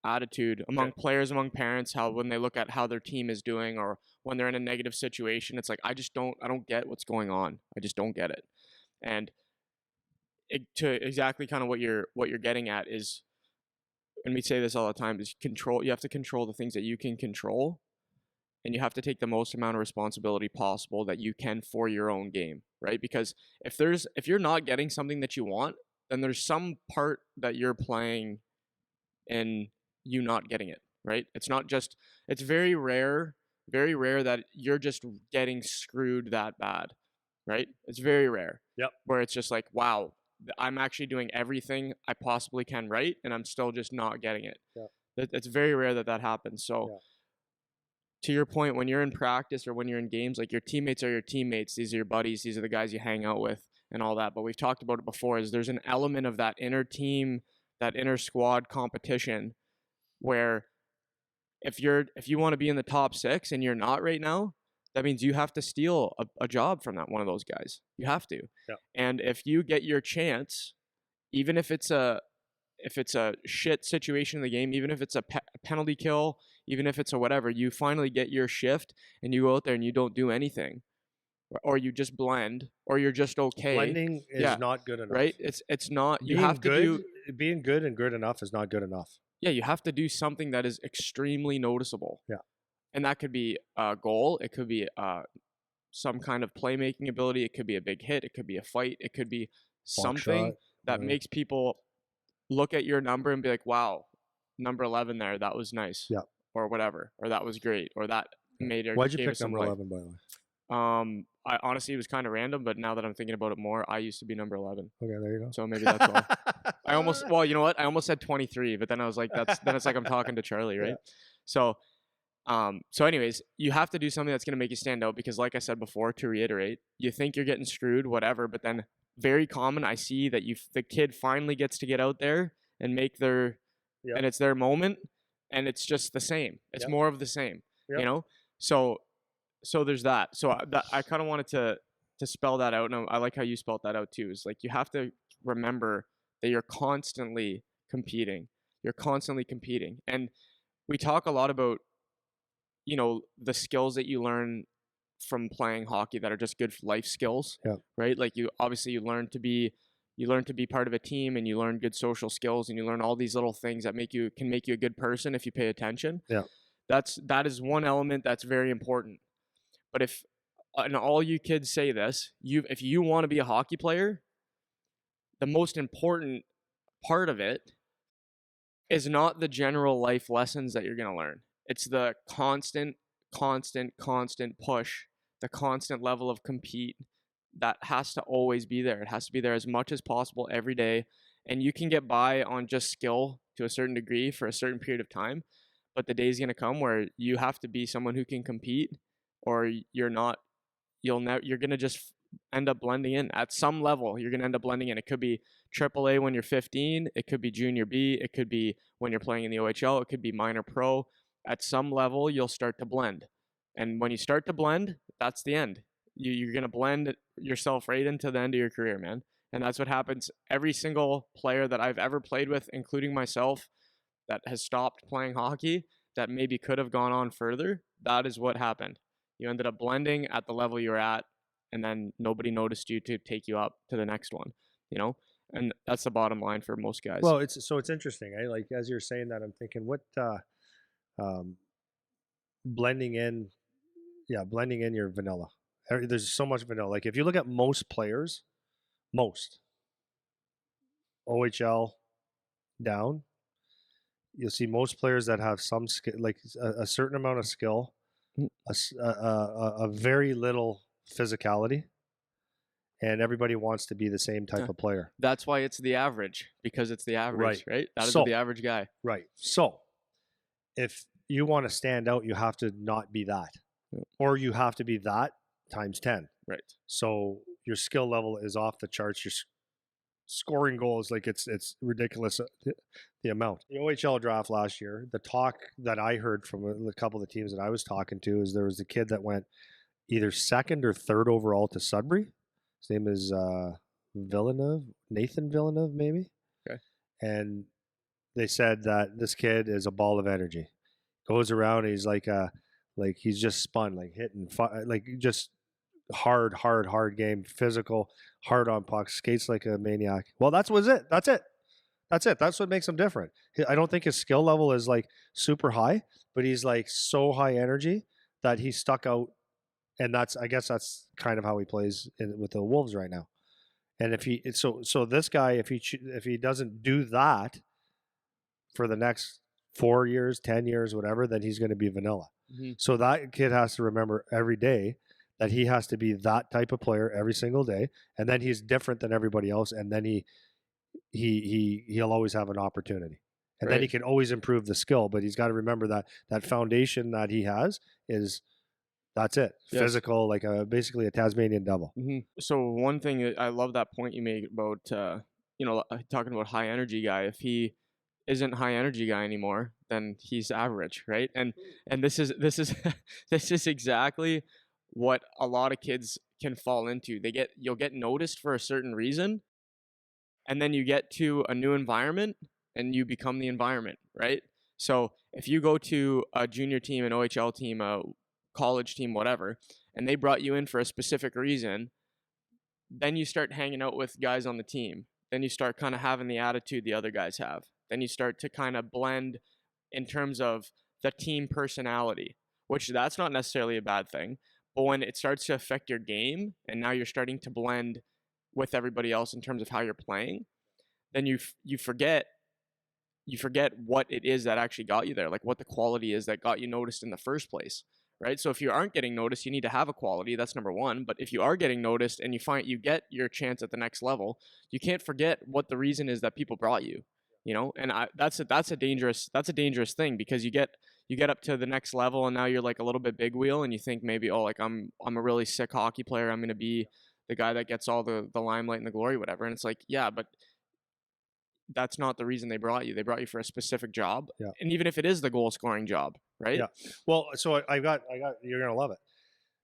attitude among players, among parents, how when they look at how their team is doing or when they're in a negative situation, it's like I don't get what's going on. I just don't get it. And to exactly kind of what you're getting at is, and we say this all the time, is control. You have to control the things that you can control, and you have to take the most amount of responsibility possible that you can for your own game, right? Because if you're not getting something that you want, then there's some part that you're playing in you not getting it, right? It's not just, it's very rare that you're just getting screwed that bad, right? It's very rare. Yep. Where it's just like, wow, I'm actually doing everything I possibly can right, and I'm still just not getting it. Yeah. It's very rare that happens. So to your point, when you're in practice or when you're in games, like your teammates are your teammates. These are your buddies. These are the guys you hang out with and all that. But we've talked about it before, is there's an element of that inner team, that inner squad competition where if you want to be in the top 6 and you're not right now, that means you have to steal a job from one of those guys. You have to. Yeah. And if you get your chance, even if it's a shit situation in the game, even if it's a penalty kill, even if it's a whatever, you finally get your shift and you go out there and you don't do anything, or you just blend, or you're just okay. Blending is not good enough, right? It's not. You being have to good. Being good and good enough is not good enough. Yeah, you have to do something that is extremely noticeable. Yeah. And that could be a goal. It could be some kind of playmaking ability. It could be a big hit. It could be a fight. It could be something that makes people look at your number and be like, wow, number 11 there, that was nice. Yeah. Or whatever. Or that was great. Or that made our Why'd you pick number 11, by the way? I honestly, it was kind of random, but now that I'm thinking about it more, I used to be number 11. Okay, there you go. So maybe that's why. Well, you know what? I almost said 23, but then I was like, then it's like I'm talking to Charlie, right? Yeah. So anyways, you have to do something that's going to make you stand out because like I said before, to reiterate, you think you're getting screwed, whatever, but then very common, I see that the kid finally gets to get out there and make and it's their moment, and it's just the same. It's more of the same, you know? So there's that. So I kind of wanted to spell that out, and I like how you spelled that out too. Is like you have to remember that you're constantly competing. You're constantly competing, and we talk a lot about, you know, the skills that you learn from playing hockey that are just good life skills, right? Like you learn to be part of a team, and you learn good social skills, and you learn all these little things that can make you a good person if you pay attention. Yeah, that is one element that's very important. But and all you kids say this, if you want to be a hockey player, the most important part of it is not the general life lessons that you're going to learn. It's the constant push, the constant level of compete that has to always be there. It has to be there as much as possible every day. And you can get by on just skill to a certain degree for a certain period of time. But the day's going to come where you have to be someone who can compete, or you're not. You're going to just end up blending in at some level. You're going to end up blending in. It could be AAA when you're 15. It could be junior B. It could be when you're playing in the OHL. It could be minor pro. At some level, you'll start to blend. And when you start to blend, that's the end. You're going to blend yourself right into the end of your career, man. And that's what happens. Every single player that I've ever played with, including myself, that has stopped playing hockey, that maybe could have gone on further, that is what happened. You ended up blending at the level you're at, and then nobody noticed you to take you up to the next one, you know? And that's the bottom line for most guys. Well, it's interesting. Like, as you're saying that, I'm thinking, what blending in, blending in your vanilla. There's so much vanilla. Like if you look at most players, most OHL down, you'll see most players that have some skill, like a certain amount of skill, Mm. a very little physicality, and everybody wants to be the same type Yeah. of player. That's why it's the average, because it's the average, right? That is So the average guy. right. So if you want to stand out, you have to not be that, Yeah. or you have to be that times 10. Right. So your skill level is off the charts. Your scoring goals, like it's ridiculous, the amount. The OHL draft last year, the talk that I heard from a couple of the teams that I was talking to is there was a kid that went either second or third overall to Sudbury. His name is Nathan Villeneuve, maybe. Okay. And they said that this kid is a ball of energy. Goes around, he's like he's just spun, like hitting, like just hard game, physical, hard on pucks, skates like a maniac. Well, that's it. That's what makes him different. I don't think his skill level is like super high, but he's like so high energy that he's stuck out, and I guess that's kind of how he plays with the Wolves right now. And if he so this guy, if he doesn't do that for the next 4 years, 10 years, whatever, then he's going to be vanilla. Mm-hmm. So that kid has to remember every day that he has to be that type of player every single day, and then he's different than everybody else, and then he'll always have an opportunity, and then he can always improve the skill. But he's got to remember that foundation that he has is that's it, physical, like basically a Tasmanian devil. Mm-hmm. So one thing I love that point you made about talking about high energy guy. If he isn't high energy guy anymore, then he's average, right? And this is this is exactly what a lot of kids can fall into. You'll get noticed for a certain reason, and then you get to a new environment and you become the environment, right? So if you go to a junior team, an OHL team, a college team, whatever, and they brought you in for a specific reason, then you start hanging out with guys on the team. Then you start kind of having the attitude the other guys have. Then you start to kind of blend in terms of the team personality, which that's not necessarily a bad thing. But when it starts to affect your game and now you're starting to blend with everybody else in terms of how you're playing, then you forget what it is that actually got you there, like what the quality is that got you noticed in the first place, right? So if you aren't getting noticed, you need to have a quality. That's number one. But if you are getting noticed and you get your chance at the next level, you can't forget what the reason is that people brought you. And that's a dangerous thing, because you get up to the next level and now you're like a little bit big wheel and you think maybe, oh, like I'm a really sick hockey player, I'm going to be the guy that gets all the limelight and the glory, whatever. And it's like, yeah, but that's not the reason they brought you. They brought you for a specific job. Yeah. And even if it is the goal scoring job, right? Yeah. Well, so I got you're going to love it.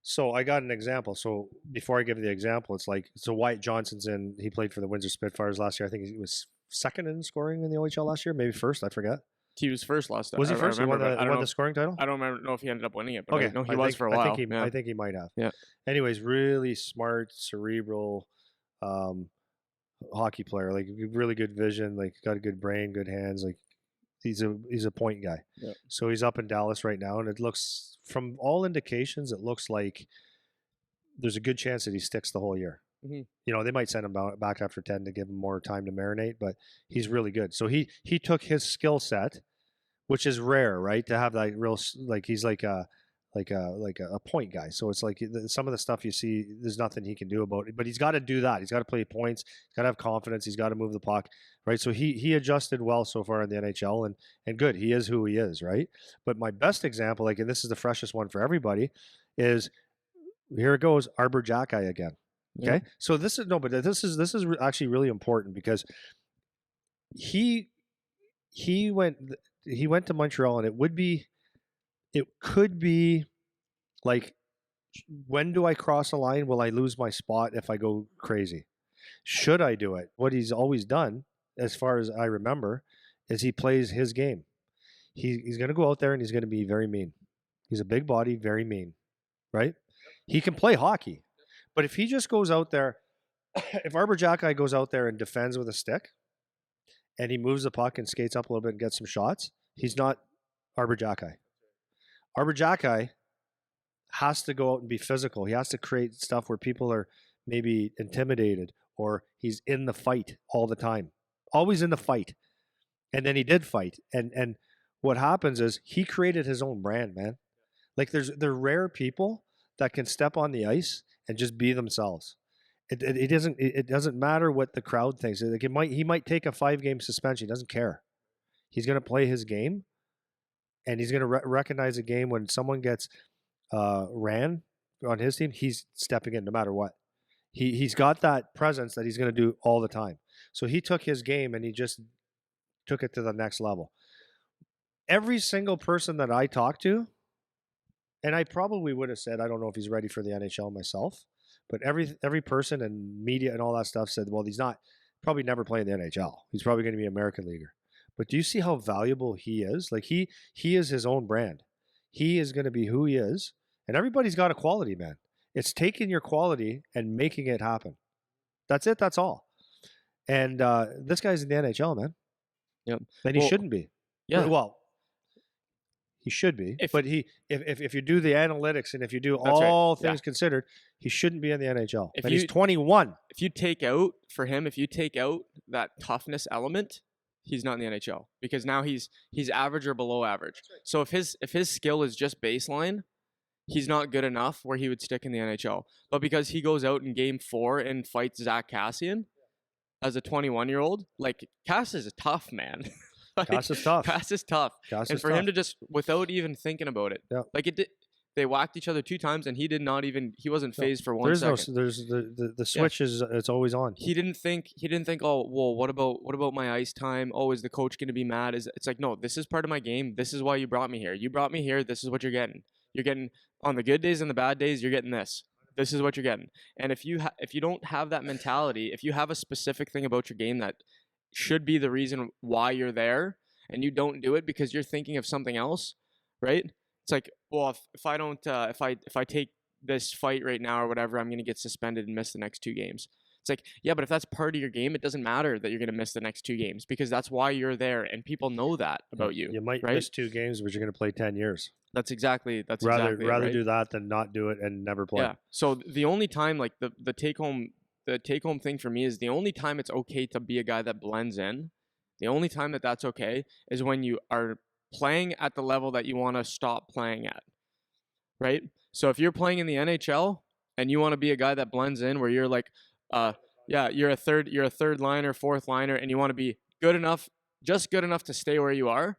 So I got an example. So before I give you the example, it's like, so Wyatt Johnson's he played for the Windsor Spitfires last year. I think he was second in scoring in the OHL last year, maybe first, I forget. He was first last time. Was he first? He won the scoring title? I don't know if he ended up winning it, but okay. no, he was for a while. I think he might have. Yeah. Anyways, really smart, cerebral hockey player, like really good vision, like got a good brain, good hands, like he's a point guy. Yeah. So he's up in Dallas right now, and it looks, from all indications, it looks like there's a good chance that he sticks the whole year. Mm-hmm. They might send him back after 10 to give him more time to marinate, but he's really good. So he took his skill set, which is rare, right? To have that real, like he's like a point guy. So it's like some of the stuff you see, there's nothing he can do about it, but he's got to do that. He's got to play points. He's got to have confidence. He's got to move the puck, right? So he adjusted well so far in the NHL, and good. He is who he is, right? But my best example, and this is the freshest one for everybody, is here it goes, Arbor Jacki again. Okay, yeah. So this is actually really important, because he went to Montreal, and it could be like, when do I cross a line? Will I lose my spot if I go crazy? Should I do it? What he's always done, as far as I remember, is he plays his game. He's going to go out there and he's going to be very mean. He's a big body, very mean, right? He can play hockey. But if he just goes out there, if Arbor Jacki goes out there and defends with a stick, and he moves the puck and skates up a little bit and gets some shots, he's not Arbor Jacki. Arbor Jacki has to go out and be physical. He has to create stuff where people are maybe intimidated, or he's in the fight all the time, always in the fight. And then he did fight, and what happens is he created his own brand, man. Like there are rare people that can step on the ice and just be themselves. It doesn't matter what the crowd thinks. Like he might take a 5-game suspension. He doesn't care. He's going to play his game, and he's going to recognize a game when someone gets ran on his team. He's stepping in no matter what. He's got that presence that he's going to do all the time. So he took his game and he just took it to the next level. Every single person that I talked to, and I probably would have said, I don't know if he's ready for the NHL myself, but every person and media and all that stuff said, well, he's not probably never playing the NHL. He's probably going to be an American leaguer. But do you see how valuable he is? Like he is his own brand. He is going to be who he is, and everybody's got a quality, man. It's taking your quality and making it happen. That's it. That's all. And this guy's in the NHL, man. Yep. And he shouldn't be. Yeah. Well, he should be. But if you do the analytics and if you do all things considered, he shouldn't be in the NHL. And he's 21. If you take out that toughness element, he's not in the NHL, because now he's average or below average. So if his skill is just baseline, he's not good enough where he would stick in the NHL. But because he goes out in game 4 and fights Zach Kassian as a 21-year-old, like Cass is a tough man. Like, Cass is tough. And for him to just, without even thinking about it, yeah. like they whacked each other 2 times and he wasn't phased for 1 second. There's the switch is it's always on. He didn't think, oh, well, what about my ice time? Oh, is the coach going to be mad? It's like, no, this is part of my game. This is why you brought me here. You brought me here. This is what you're getting. You're getting, on the good days and the bad days, you're getting this. This is what you're getting. And if you don't have that mentality, if you have a specific thing about your game that should be the reason why you're there, and you don't do it because you're thinking of something else, right? It's like, well, if I take this fight right now or whatever, I'm going to get suspended and miss the next 2 games. It's like, yeah, but if that's part of your game, it doesn't matter that you're going to miss the next 2 games, because that's why you're there, and people know that about you. You might right? miss 2 games, but you're going to play 10 years. That's exactly rather right? do that than not do it and never play. Yeah. So the only time, like the take home thing for me is the only time it's okay to be a guy that blends in. The only time that's okay is when you are playing at the level that you want to stop playing at, right? So if you're playing in the NHL and you want to be a guy that blends in, where you're like, you're a third liner, fourth liner, and you want to be just good enough to stay where you are,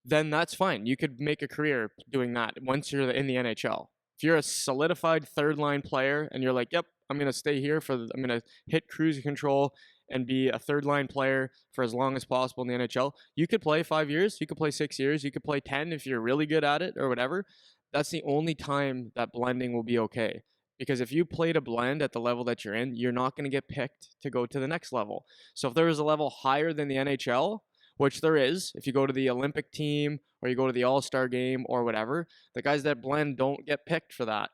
then that's fine. You could make a career doing that once you're in the NHL. If you're a solidified third line player and you're like, yep, I'm going to stay here I'm going to hit cruise control and be a third line player for as long as possible in the NHL, you could play 5 years, you could play 6 years, you could play 10 if you're really good at it or whatever. That's the only time that blending will be okay. Because if you play to blend at the level that you're in, you're not going to get picked to go to the next level. So if there is a level higher than the NHL, which there is, if you go to the Olympic team or you go to the All-Star game or whatever, the guys that blend don't get picked for that,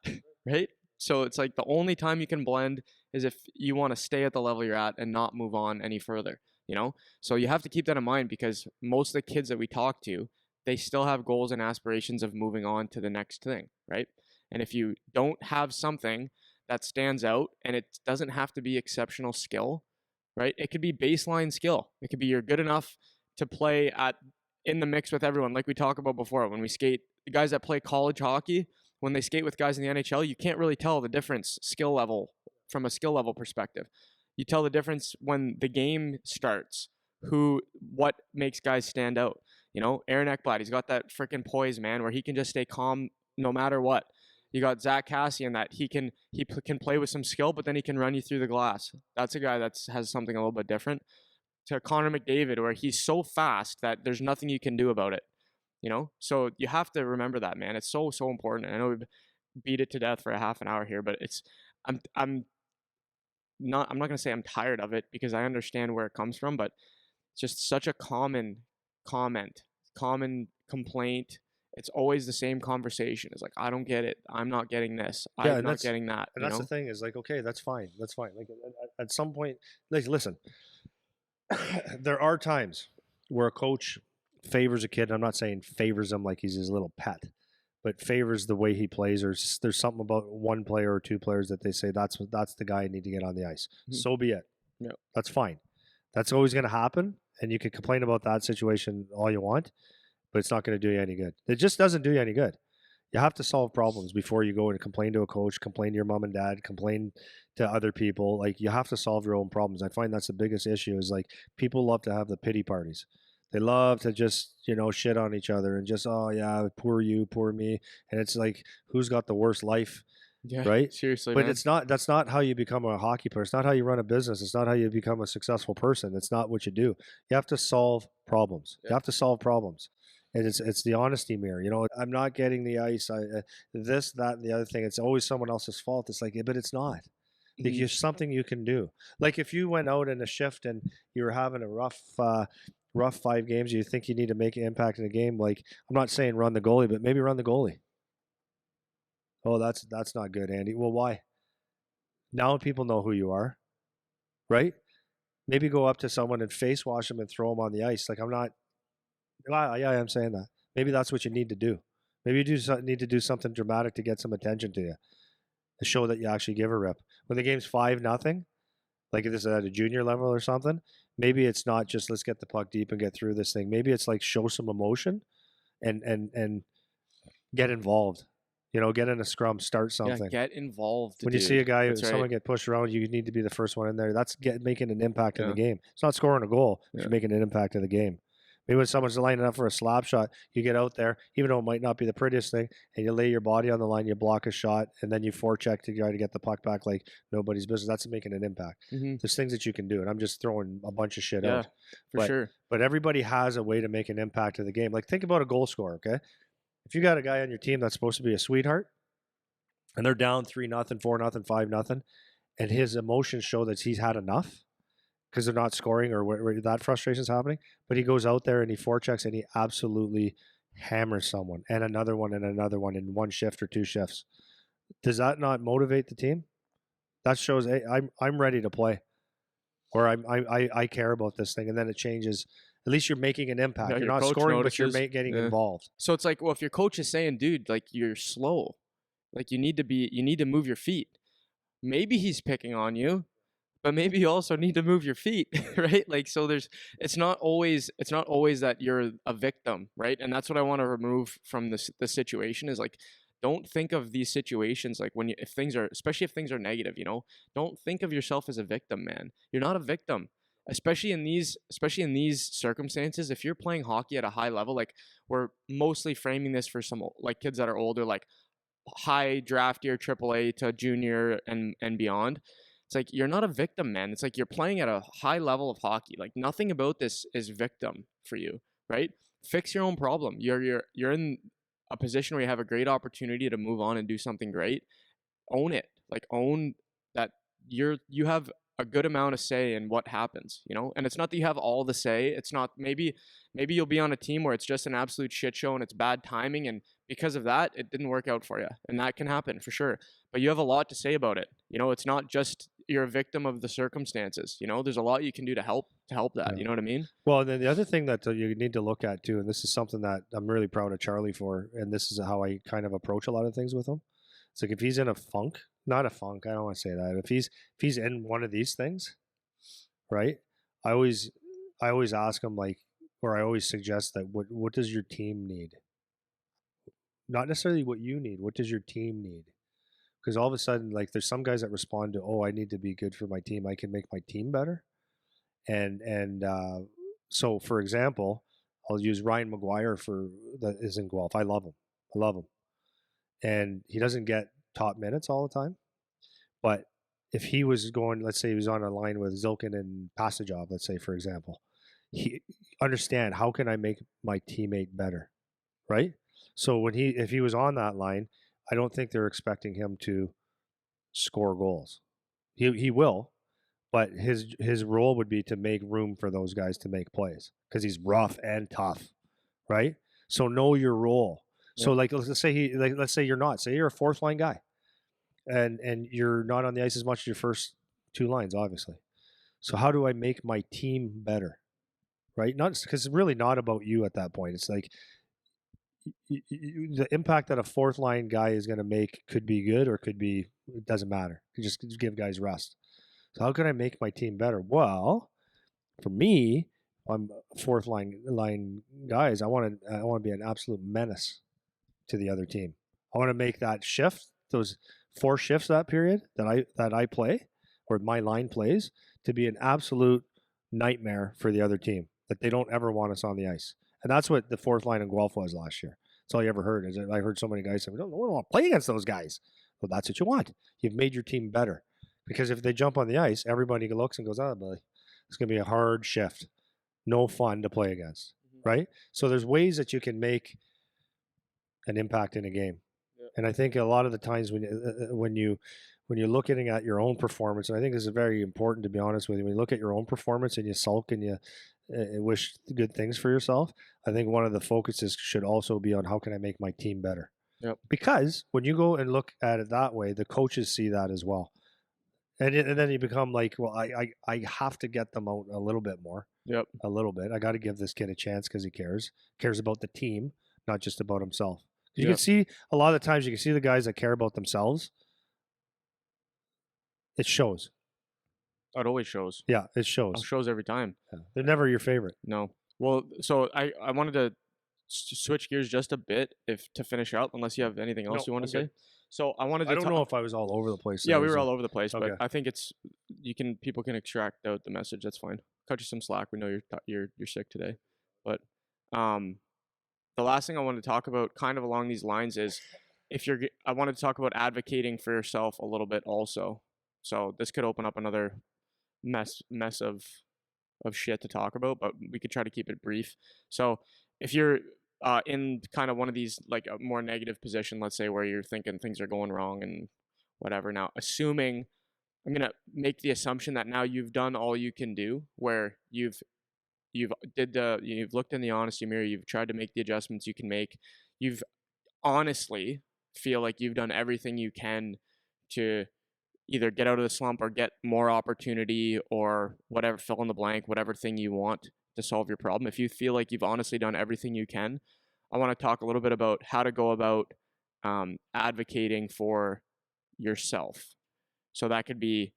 right? So it's like the only time you can blend is if you want to stay at the level you're at and not move on any further, you know? So you have to keep that in mind, because most of the kids that we talk to, they still have goals and aspirations of moving on to the next thing, right? And if you don't have something that stands out, and it doesn't have to be exceptional skill, right? It could be baseline skill. It could be you're good enough to play in the mix with everyone, like we talked about before. When we skate, the guys that play college hockey, when they skate with guys in the NHL, you can't really tell the difference from a skill level perspective. You tell the difference when the game starts, what makes guys stand out. You know, Aaron Ekblad, he's got that freaking poise, man, where he can just stay calm no matter what. You got Zach Kassian, that he can play with some skill, but then he can run you through the glass. That's a guy that has something a little bit different. To Connor McDavid, where he's so fast that there's nothing you can do about it, you know? So you have to remember that, man. It's so important. And I know we've beat it to death for a half an hour here, but I'm not going to say I'm tired of it, because I understand where it comes from, but it's just such a common complaint. It's always the same conversation. It's like, I don't get it. I'm not getting this. I'm not getting that. And that's the thing, is like, okay, that's fine. That's fine. Like at some point, like, listen, there are times where a coach favors a kid. I'm not saying favors him like he's his little pet, but favors the way he plays, or there's something about one player or two players that they say that's the guy I need to get on the ice. So be it. Yep. That's fine. That's always going to happen, and you can complain about that situation all you want, but it's not going to do you any good. It just doesn't do you any good. You have to solve problems before you go and complain to a coach, complain to your mom and dad, complain to other people. Like, you have to solve your own problems. I find that's the biggest issue is, like, people love to have the pity parties. They love to just, shit on each other and just, oh yeah, poor you, poor me. And it's like, who's got the worst life, Yeah, right? seriously, But man. that's not how you become a hockey player. It's not how you run a business. It's not how you become a successful person. It's not what you do. You have to solve problems. You Yeah. have to solve problems. And it's the honesty mirror. I'm not getting the ice. This, that, and the other thing. It's always someone else's fault. It's like, but it's not. Like, there's something you can do. Like, if you went out in a shift and you were having a rough 5 games, you think you need to make an impact in a game. Like, I'm not saying run the goalie, but maybe run the goalie. Oh, that's not good, Andy. Well, why? Now people know who you are, right? Maybe go up to someone and face wash them and throw them on the ice. Like, I'm not. Yeah, I'm saying that. Maybe that's what you need to do. Maybe you need to do something dramatic to get some attention to you, to show that you actually give a rip. When the game's 5-0, like if this is at a junior level or something, maybe it's not just let's get the puck deep and get through this thing. Maybe it's like show some emotion and get involved. Get in a scrum, start something. Yeah, get involved. When you see a guy, That's someone right. get pushed around, you need to be the first one in there. That's making an impact in the Yeah. game. It's not scoring a goal. Yeah. You're making an impact in the game. Maybe when someone's lining up for a slap shot, you get out there, even though it might not be the prettiest thing, and you lay your body on the line, you block a shot, and then you forecheck to try to get the puck back like nobody's business. That's making an impact. There's things that you can do, and I'm just throwing a bunch of shit out. For sure. But everybody has a way to make an impact in the game. Like, think about a goal scorer, okay? If you got a guy on your team that's supposed to be a sweetheart, and they're down 3-0, 4-0, 5-0, and his emotions show that he's had enough because they're not scoring or where that frustration's happening. But he goes out there and he forechecks and he absolutely hammers someone and another one in one shift or two shifts. Does that not motivate the team? That shows, hey, I'm ready to play, or I care about this thing, and then it changes. At least you're making an impact. Yeah, you're your not coach scoring, but you're notices. getting Yeah. involved. So it's like, well, if your coach is saying, dude, like, you're slow, like, you need to move your feet. Maybe he's picking on you, but maybe you also need to move your feet, right? Like, so it's not always that you're a victim, right? And that's what I want to remove from the situation is, like, don't think of these situations like especially if things are negative, don't think of yourself as a victim, man. You're not a victim. Especially in these circumstances, if you're playing hockey at a high level, like, we're mostly framing this for some, like, kids that are older, like high draft year AAA to junior and beyond. It's like, you're not a victim, man. It's like you're playing at a high level of hockey. Like, nothing about this is victim for you, right? Fix your own problem. You're in a position where you have a great opportunity to move on and do something great. Own it. Like, own that you have a good amount of say in what happens, and it's not that you have all the say. It's not, maybe you'll be on a team where it's just an absolute shit show and it's bad timing, and because of that it didn't work out for you, and that can happen for sure, but you have a lot to say about it. It's not just you're a victim of the circumstances. There's a lot you can do to help that. Yeah. You know what I mean? Well, and then the other thing that you need to look at too, and this is something that I'm really proud of Charlie for, and this is how I kind of approach a lot of things with him. It's like, if he's in a funk, not a funk, I don't want to say that. If he's in one of these things, right? I always ask him, like, or I always suggest that what does your team need? Not necessarily what you need. What does your team need? Because all of a sudden, like, there's some guys that respond to, oh, I need to be good for my team. I can make my team better. And so, for example, I'll use Ryan McGuire that is in Guelph. I love him, and he doesn't get top minutes all the time. But if he was going, let's say he was on a line with Zilkin and Passagov, let's say, for example, he understand, how can I make my teammate better, right? So if he was on that line, I don't think they're expecting him to score goals. He will, but his role would be to make room for those guys to make plays, because he's rough and tough, right? So know your role. Yep. So, like, let's say you're not. Say you're a fourth line guy, and you're not on the ice as much as your first two lines, obviously. So how do I make my team better, right? Not because it's really not about you at that point. It's like, the impact that a fourth line guy is going to make could be good or could be, it doesn't matter. You just give guys rest. So how can I make my team better? Well, for me, I'm fourth line guys. I want to be an absolute menace to the other team. I want to make that shift, those 4 shifts that period that I play or my line plays, to be an absolute nightmare for the other team, that they don't ever want us on the ice. And that's what the fourth line in Guelph was last year. That's all you ever heard. Is I heard so many guys say, we don't want to play against those guys. Well, that's what you want. You've made your team better. Because if they jump on the ice, everybody looks and goes, oh, boy, it's going to be a hard shift. No fun to play against, right? So there's ways that you can make an impact in a game. Yeah. And I think a lot of the times when you're looking at your own performance, and I think this is very important, to be honest with you, when you look at your own performance and you sulk and you wish good things for yourself, I think one of the focuses should also be on how can I make my team better. Yep. Because when you go and look at it that way, the coaches see that as well. And then you become like, well, I have to get them out a little bit more. Yep. A little bit. I got to give this kid a chance because he cares about the team, not just about himself. You can see a lot of the times, you can see the guys that care about themselves. It shows. It always shows. Yeah, it shows. It shows every time. Yeah. They're never your favorite. No. Well, so I wanted to switch gears just a bit, if to finish out, unless you have anything else you want to say. So I wanted to. I don't know if I was all over the place. Yeah, we were all over the place, Okay. but I think it's people can extract out the message. That's fine. Cut you some slack. We know you're sick today, but the last thing I wanted to talk about, kind of along these lines, is I wanted to talk about advocating for yourself a little bit also. So this could open up another mess of shit to talk about, but we could try to keep it brief. So if you're in kind of one of these, like a more negative position, let's say, where you're thinking things are going wrong and whatever. Now, assuming, I'm gonna make the assumption that now you've done all you can do, where you've looked in the honesty mirror, you've tried to make the adjustments you can make, you've honestly feel like you've done everything you can to either get out of the slump or get more opportunity or whatever, fill in the blank, whatever thing you want to solve your problem. If you feel like you've honestly done everything you can, I want to talk a little bit about how to go about advocating for yourself. So that could be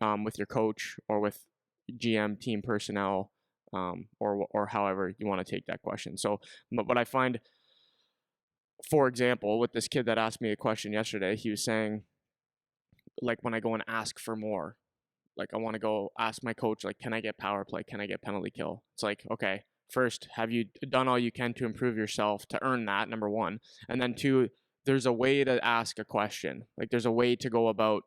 with your coach or with GM, team personnel, or however you want to take that question. So what I find, for example, with this kid that asked me a question yesterday, he was saying, like, when I go and ask for more, like I want to go ask my coach, like, can I get power play? Can I get penalty kill? It's like, okay, first, have you done all you can to improve yourself to earn that, number one? And then two, there's a way to ask a question. Like, there's a way to go about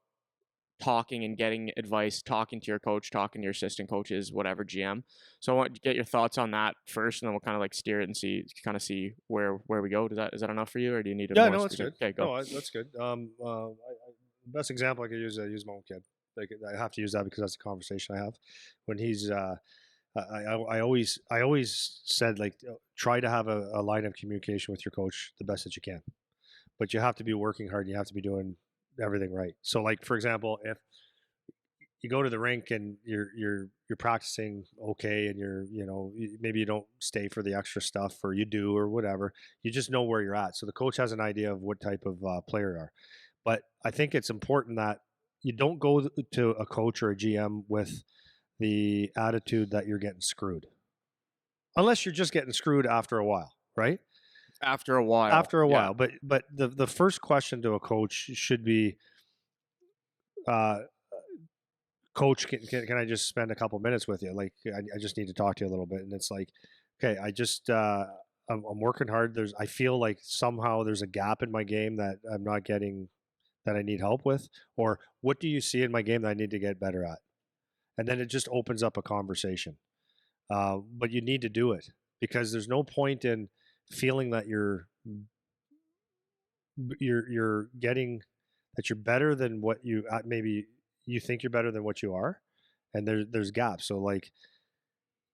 talking and getting advice, talking to your coach, talking to your assistant coaches, whatever, GM. So I want to get your thoughts on that first, and then we'll kind of like steer it and see where we go. Is that enough for you, or do you need a Yeah, more no, that's specific? good. Okay, go. No, that's good. The best example I could use, I use my own kid. Like, I have to use that because that's the conversation I have when he's. I always said, like, try to have a line of communication with your coach the best that you can, but you have to be working hard. And you have to be doing everything right. So, like, for example, if you go to the rink and you're practicing okay, and maybe you don't stay for the extra stuff, or you do, or whatever, you just know where you're at. So the coach has an idea of what type of player you are. But I think it's important that you don't go to a coach or a GM with the attitude that you're getting screwed, unless you're just getting screwed after a while, right? After a while. After a while. But the first question to a coach should be, coach, can I just spend a couple minutes with you? Like, I just need to talk to you a little bit. And it's like, okay, I'm working hard. I feel like somehow there's a gap in my game that I'm not getting, that I need help with, or what do you see in my game that I need to get better at? And then it just opens up a conversation. But you need to do it, because there's no point in feeling that you're getting, that you're better than what you maybe you think you're better than what you are, and there's gaps. So, like,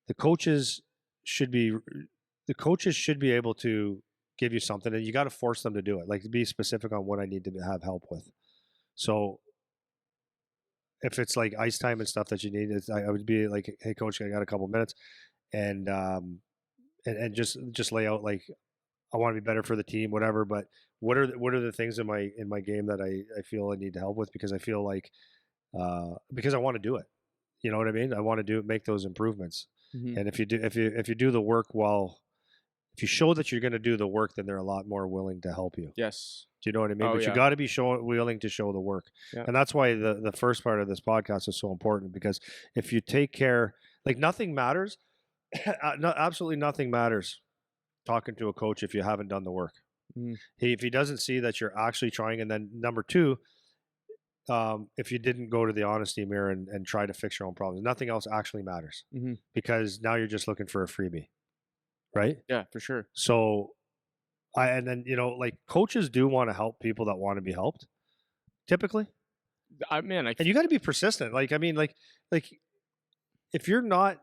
the coaches should be able to give you something, and you got to force them to do it. Like, be specific on what I need to have help with. So if it's like ice time and stuff that you need, I would be like, hey coach, I got a couple minutes, and just lay out, like, I want to be better for the team, whatever. But what are the things in my game that I feel I need to help with because I feel like because I want to do it. You know what I mean? I want to make those improvements. Hmm. And if you do the work while if you show that you're going to do the work, then they're a lot more willing to help you. Yes. Do you know what I mean? Oh But you yeah. got to be willing to show the work, Yeah. and that's why the first part of this podcast is so important because if you take care, like nothing matters, no, absolutely nothing matters. Talking to a coach if you haven't done the work, Hmm. if he doesn't see that you're actually trying, and then number two, if you didn't go to the honesty mirror and try to fix your own problems, nothing else actually matters Hmm. because now you're just looking for a freebie, right? Yeah, for sure. So and then like coaches do want to help people that want to be helped, typically, and you got to be persistent. Like I mean, like if you're not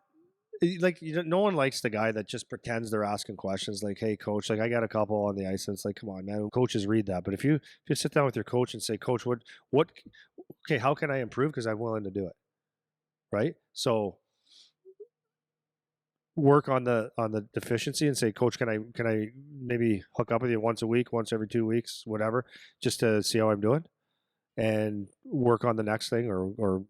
like no one likes the guy that just pretends they're asking questions like, "Hey, coach, like I got a couple on the ice," and it's like, "Come on, man." Coaches read that, but if you sit down with your coach and say, "Coach, what, okay, how can I improve? Because I'm willing to do it." Right? So work on the deficiency and say, "Coach, can I maybe hook up with you once a week, once every 2 weeks, whatever, just to see how I'm doing, and work on the next thing, or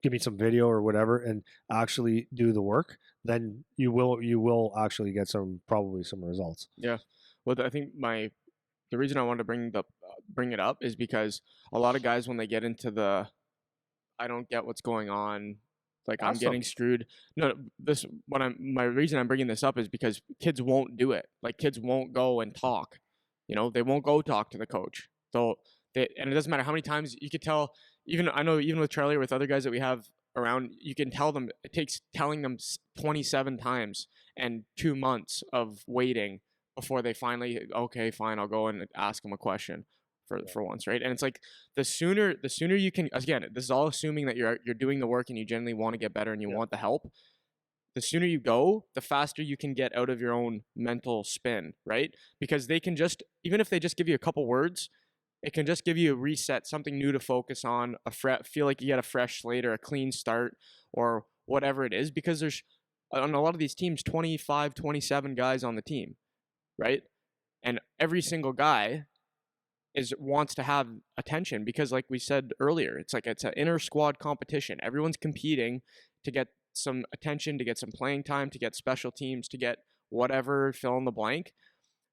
give me some video or whatever, and actually do the work." Then you will actually get probably some results. Yeah. Well, I think the reason I wanted to bring it up is because a lot of guys when they get into the I don't get what's going on, like I'm Ask them. getting screwed. No, this what I'm my reason I'm bringing this up is because kids won't do it. Like kids won't go and talk. They won't go talk to the coach. And it doesn't matter how many times you could tell. Even I know even with Charlie or with other guys that we have around, you can tell them it takes telling them 27 times and 2 months of waiting before they finally okay fine I'll go and ask them a question for once, right? And it's like the sooner you can, again, this is all assuming that you're doing the work and you genuinely want to get better and you want the help. The sooner you go, the faster you can get out of your own mental spin, right? Because they can just, even if they just give you a couple words, it can just give you a reset, something new to focus on, feel like you get a fresh slate or a clean start or whatever it is. Because there's on a lot of these teams 25, 27 guys on the team, right? And every single guy wants to have attention because like we said earlier, it's like it's an inner squad competition. Everyone's competing to get some attention, to get some playing time, to get special teams, to get whatever, fill in the blank.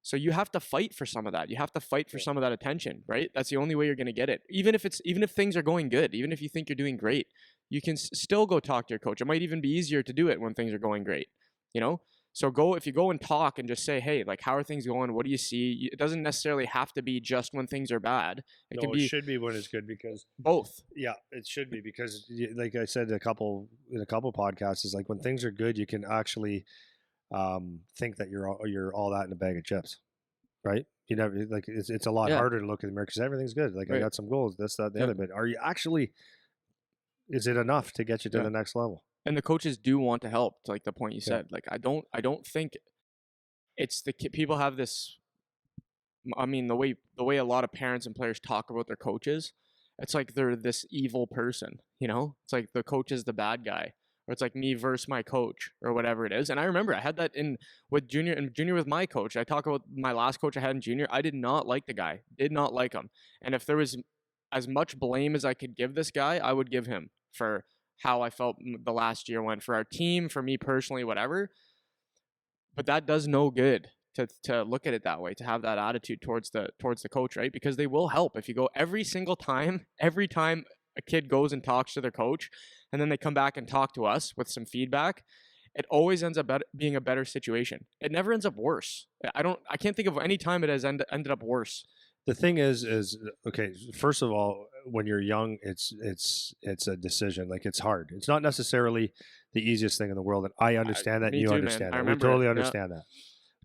So you have to fight for some of that. You have to fight for some of that attention, right? That's the only way you're going to get it. Even if things are going good, even if you think you're doing great, you can still go talk to your coach. It might even be easier to do it when things are going great, you know? So if you go and talk and just say, "Hey, like how are things going? What do you see?" It doesn't necessarily have to be just when things are bad. It No, can it be should be when it's good because both. yeah, it should be because like I said in a couple podcasts is like when things are good, you can actually think that you're all that in a bag of chips, right? You never like it's a lot Yeah, harder to look in the mirror because everything's good. Like I right. got some goals, this, that, the Yeah, other. But are you actually? Is it enough to get you to yeah. the next level? And the coaches do want to help, to like the point you Yeah. said. Like I don't think it's people have this. I mean, the way a lot of parents and players talk about their coaches, it's like they're this evil person, you know? It's like the coach is the bad guy, or it's like me versus my coach, or whatever it is. And I remember I had that in with junior with my coach. I talk about my last coach I had in junior. I did not like the guy, did not like him, and if there was as much blame as I could give this guy, I would give him for how I felt the last year went for our team, for me personally, whatever. But that does no good to look at it that way, to have that attitude towards the coach, right? Because they will help if you go every single time, every time a kid goes and talks to their coach, and then they come back and talk to us with some feedback. It always ends up being a better situation. It never ends up worse. I can't think of any time it has ended up worse. The thing is okay. First of all, when you're young, it's a decision. Like it's hard. It's not necessarily the easiest thing in the world, and I understand that, and Me you too, man. understand I that. We remember it. totally Yeah. understand that.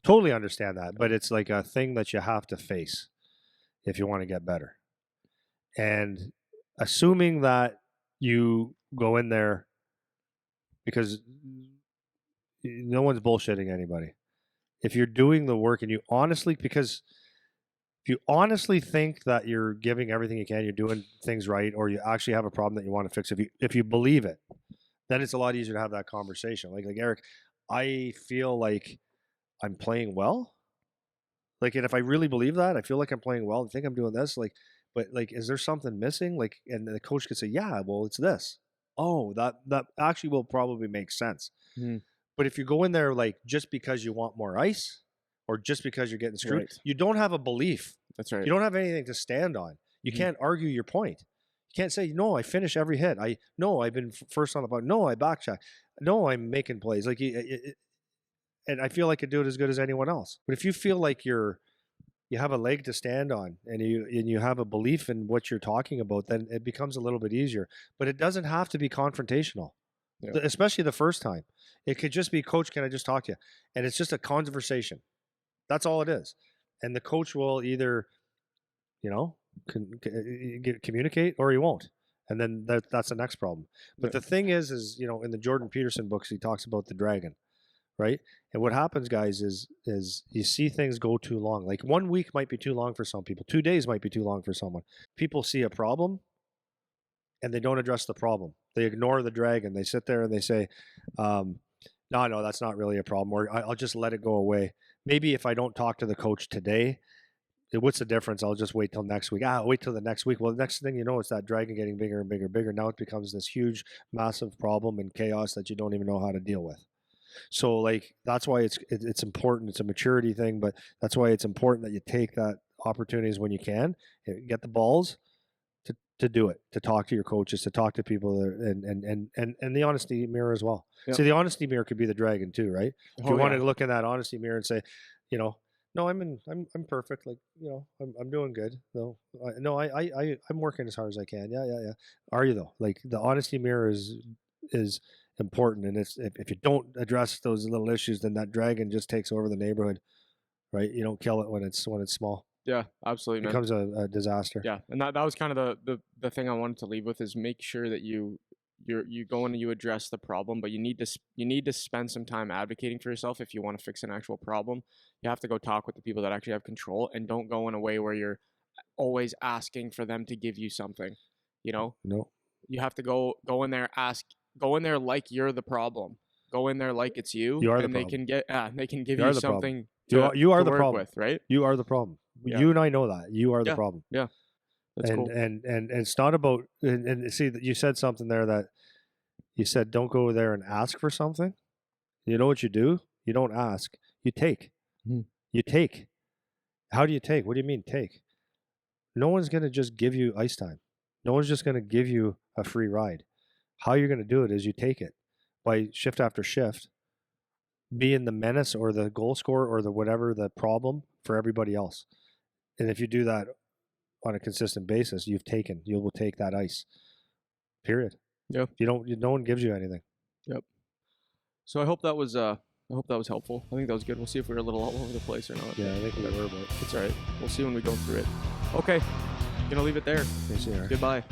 Totally understand that. But it's like a thing that you have to face if you want to get better. And assuming that you go in there because no one's bullshitting anybody. If you're doing the work and you honestly, because if you honestly think that you're giving everything you can, you're doing things right, or you actually have a problem that you want to fix, if you believe it, then it's a lot easier to have that conversation. Like Eric, I feel like I'm playing well. Like, and if I really believe that, I feel like I'm playing well. I think I'm doing this. Like, but like, is there something missing? Like, and the coach could say, yeah, well, it's this. Oh, that actually will probably make sense. Mhm. But if you go in there like just because you want more ice, or just because you're getting screwed, Right. you don't have a belief. That's right. You don't have anything to stand on. You Mhm. can't argue your point. You can't say, no, I finish every hit. I've been first on the puck. No, I backcheck. No, I'm making plays. Like, and I feel like I could do it as good as anyone else. But if you feel like you have a leg to stand on, and you have a belief in what you're talking about, then it becomes a little bit easier. But it doesn't have to be confrontational, Yeah. especially the first time. It could just be, Coach, can I just talk to you? And it's just a conversation. That's all it is. And the coach will either, communicate, or he won't. And then that's the next problem. But Yeah. the thing is, in the Jordan Peterson books, he talks about the dragon, right? And what happens, guys, is you see things go too long. Like 1 week might be too long for some people. 2 days might be too long for someone. People see a problem and they don't address the problem. They ignore the dragon. They sit there and they say, no, that's not really a problem. Or I'll just let it go away. Maybe if I don't talk to the coach today, what's the difference? I'll just wait till next week. Wait till the next week. Well, the next thing you know, it's that dragon getting bigger and bigger and bigger. Now it becomes this huge, massive problem and chaos that you don't even know how to deal with. So, like, that's why it's important. It's a maturity thing, but that's why it's important that you take that opportunities when you can, get the balls to do it, to talk to your coaches, to talk to people, and the honesty mirror as well. Yep. See, the honesty mirror could be the dragon too, right? If you want to look in that honesty mirror and say, no, I'm perfect. Like, I'm doing good. No, I'm working as hard as I can. Yeah. Are you though? Like, the honesty mirror is important, and it's if you don't address those little issues, then that dragon just takes over the neighborhood, right? You don't kill it when it's small. Yeah, absolutely, It man. becomes a disaster. Yeah, and that was kind of the thing I wanted to leave with, is make sure that you go in and you address the problem, but you need to spend some time advocating for yourself. If you want to fix an actual problem, you have to go talk with the people that actually have control, and don't go in a way where you're always asking for them to give you something. No. You have to go in there, go in there like you're the problem. Go in there like it's you, You are the and problem. they can give You you are the problem. something You are to the work problem with, right? You are the problem. Yeah. You and I know that. You are the Yeah. problem. Yeah. That's and, cool. and it's not about, and see, you said something there, that you said don't go there and ask for something. You know what you do? You don't ask. You take. Mhm. You take. How do you take? What do you mean take? No one's going to just give you ice time. No one's just going to give you a free ride. How you're going to do it is you take it by shift after shift, being the menace or the goal scorer or the whatever the problem for everybody else. And if you do that on a consistent basis, you will take that ice. Period. Yeah. No one gives you anything. Yep. So I hope that was helpful. I think that was good. We'll see if we were a little all over the place or not. Yeah, I think we were, but it's all right. We'll see when we go through it. Okay. Gonna leave it there. yes, you are. Goodbye.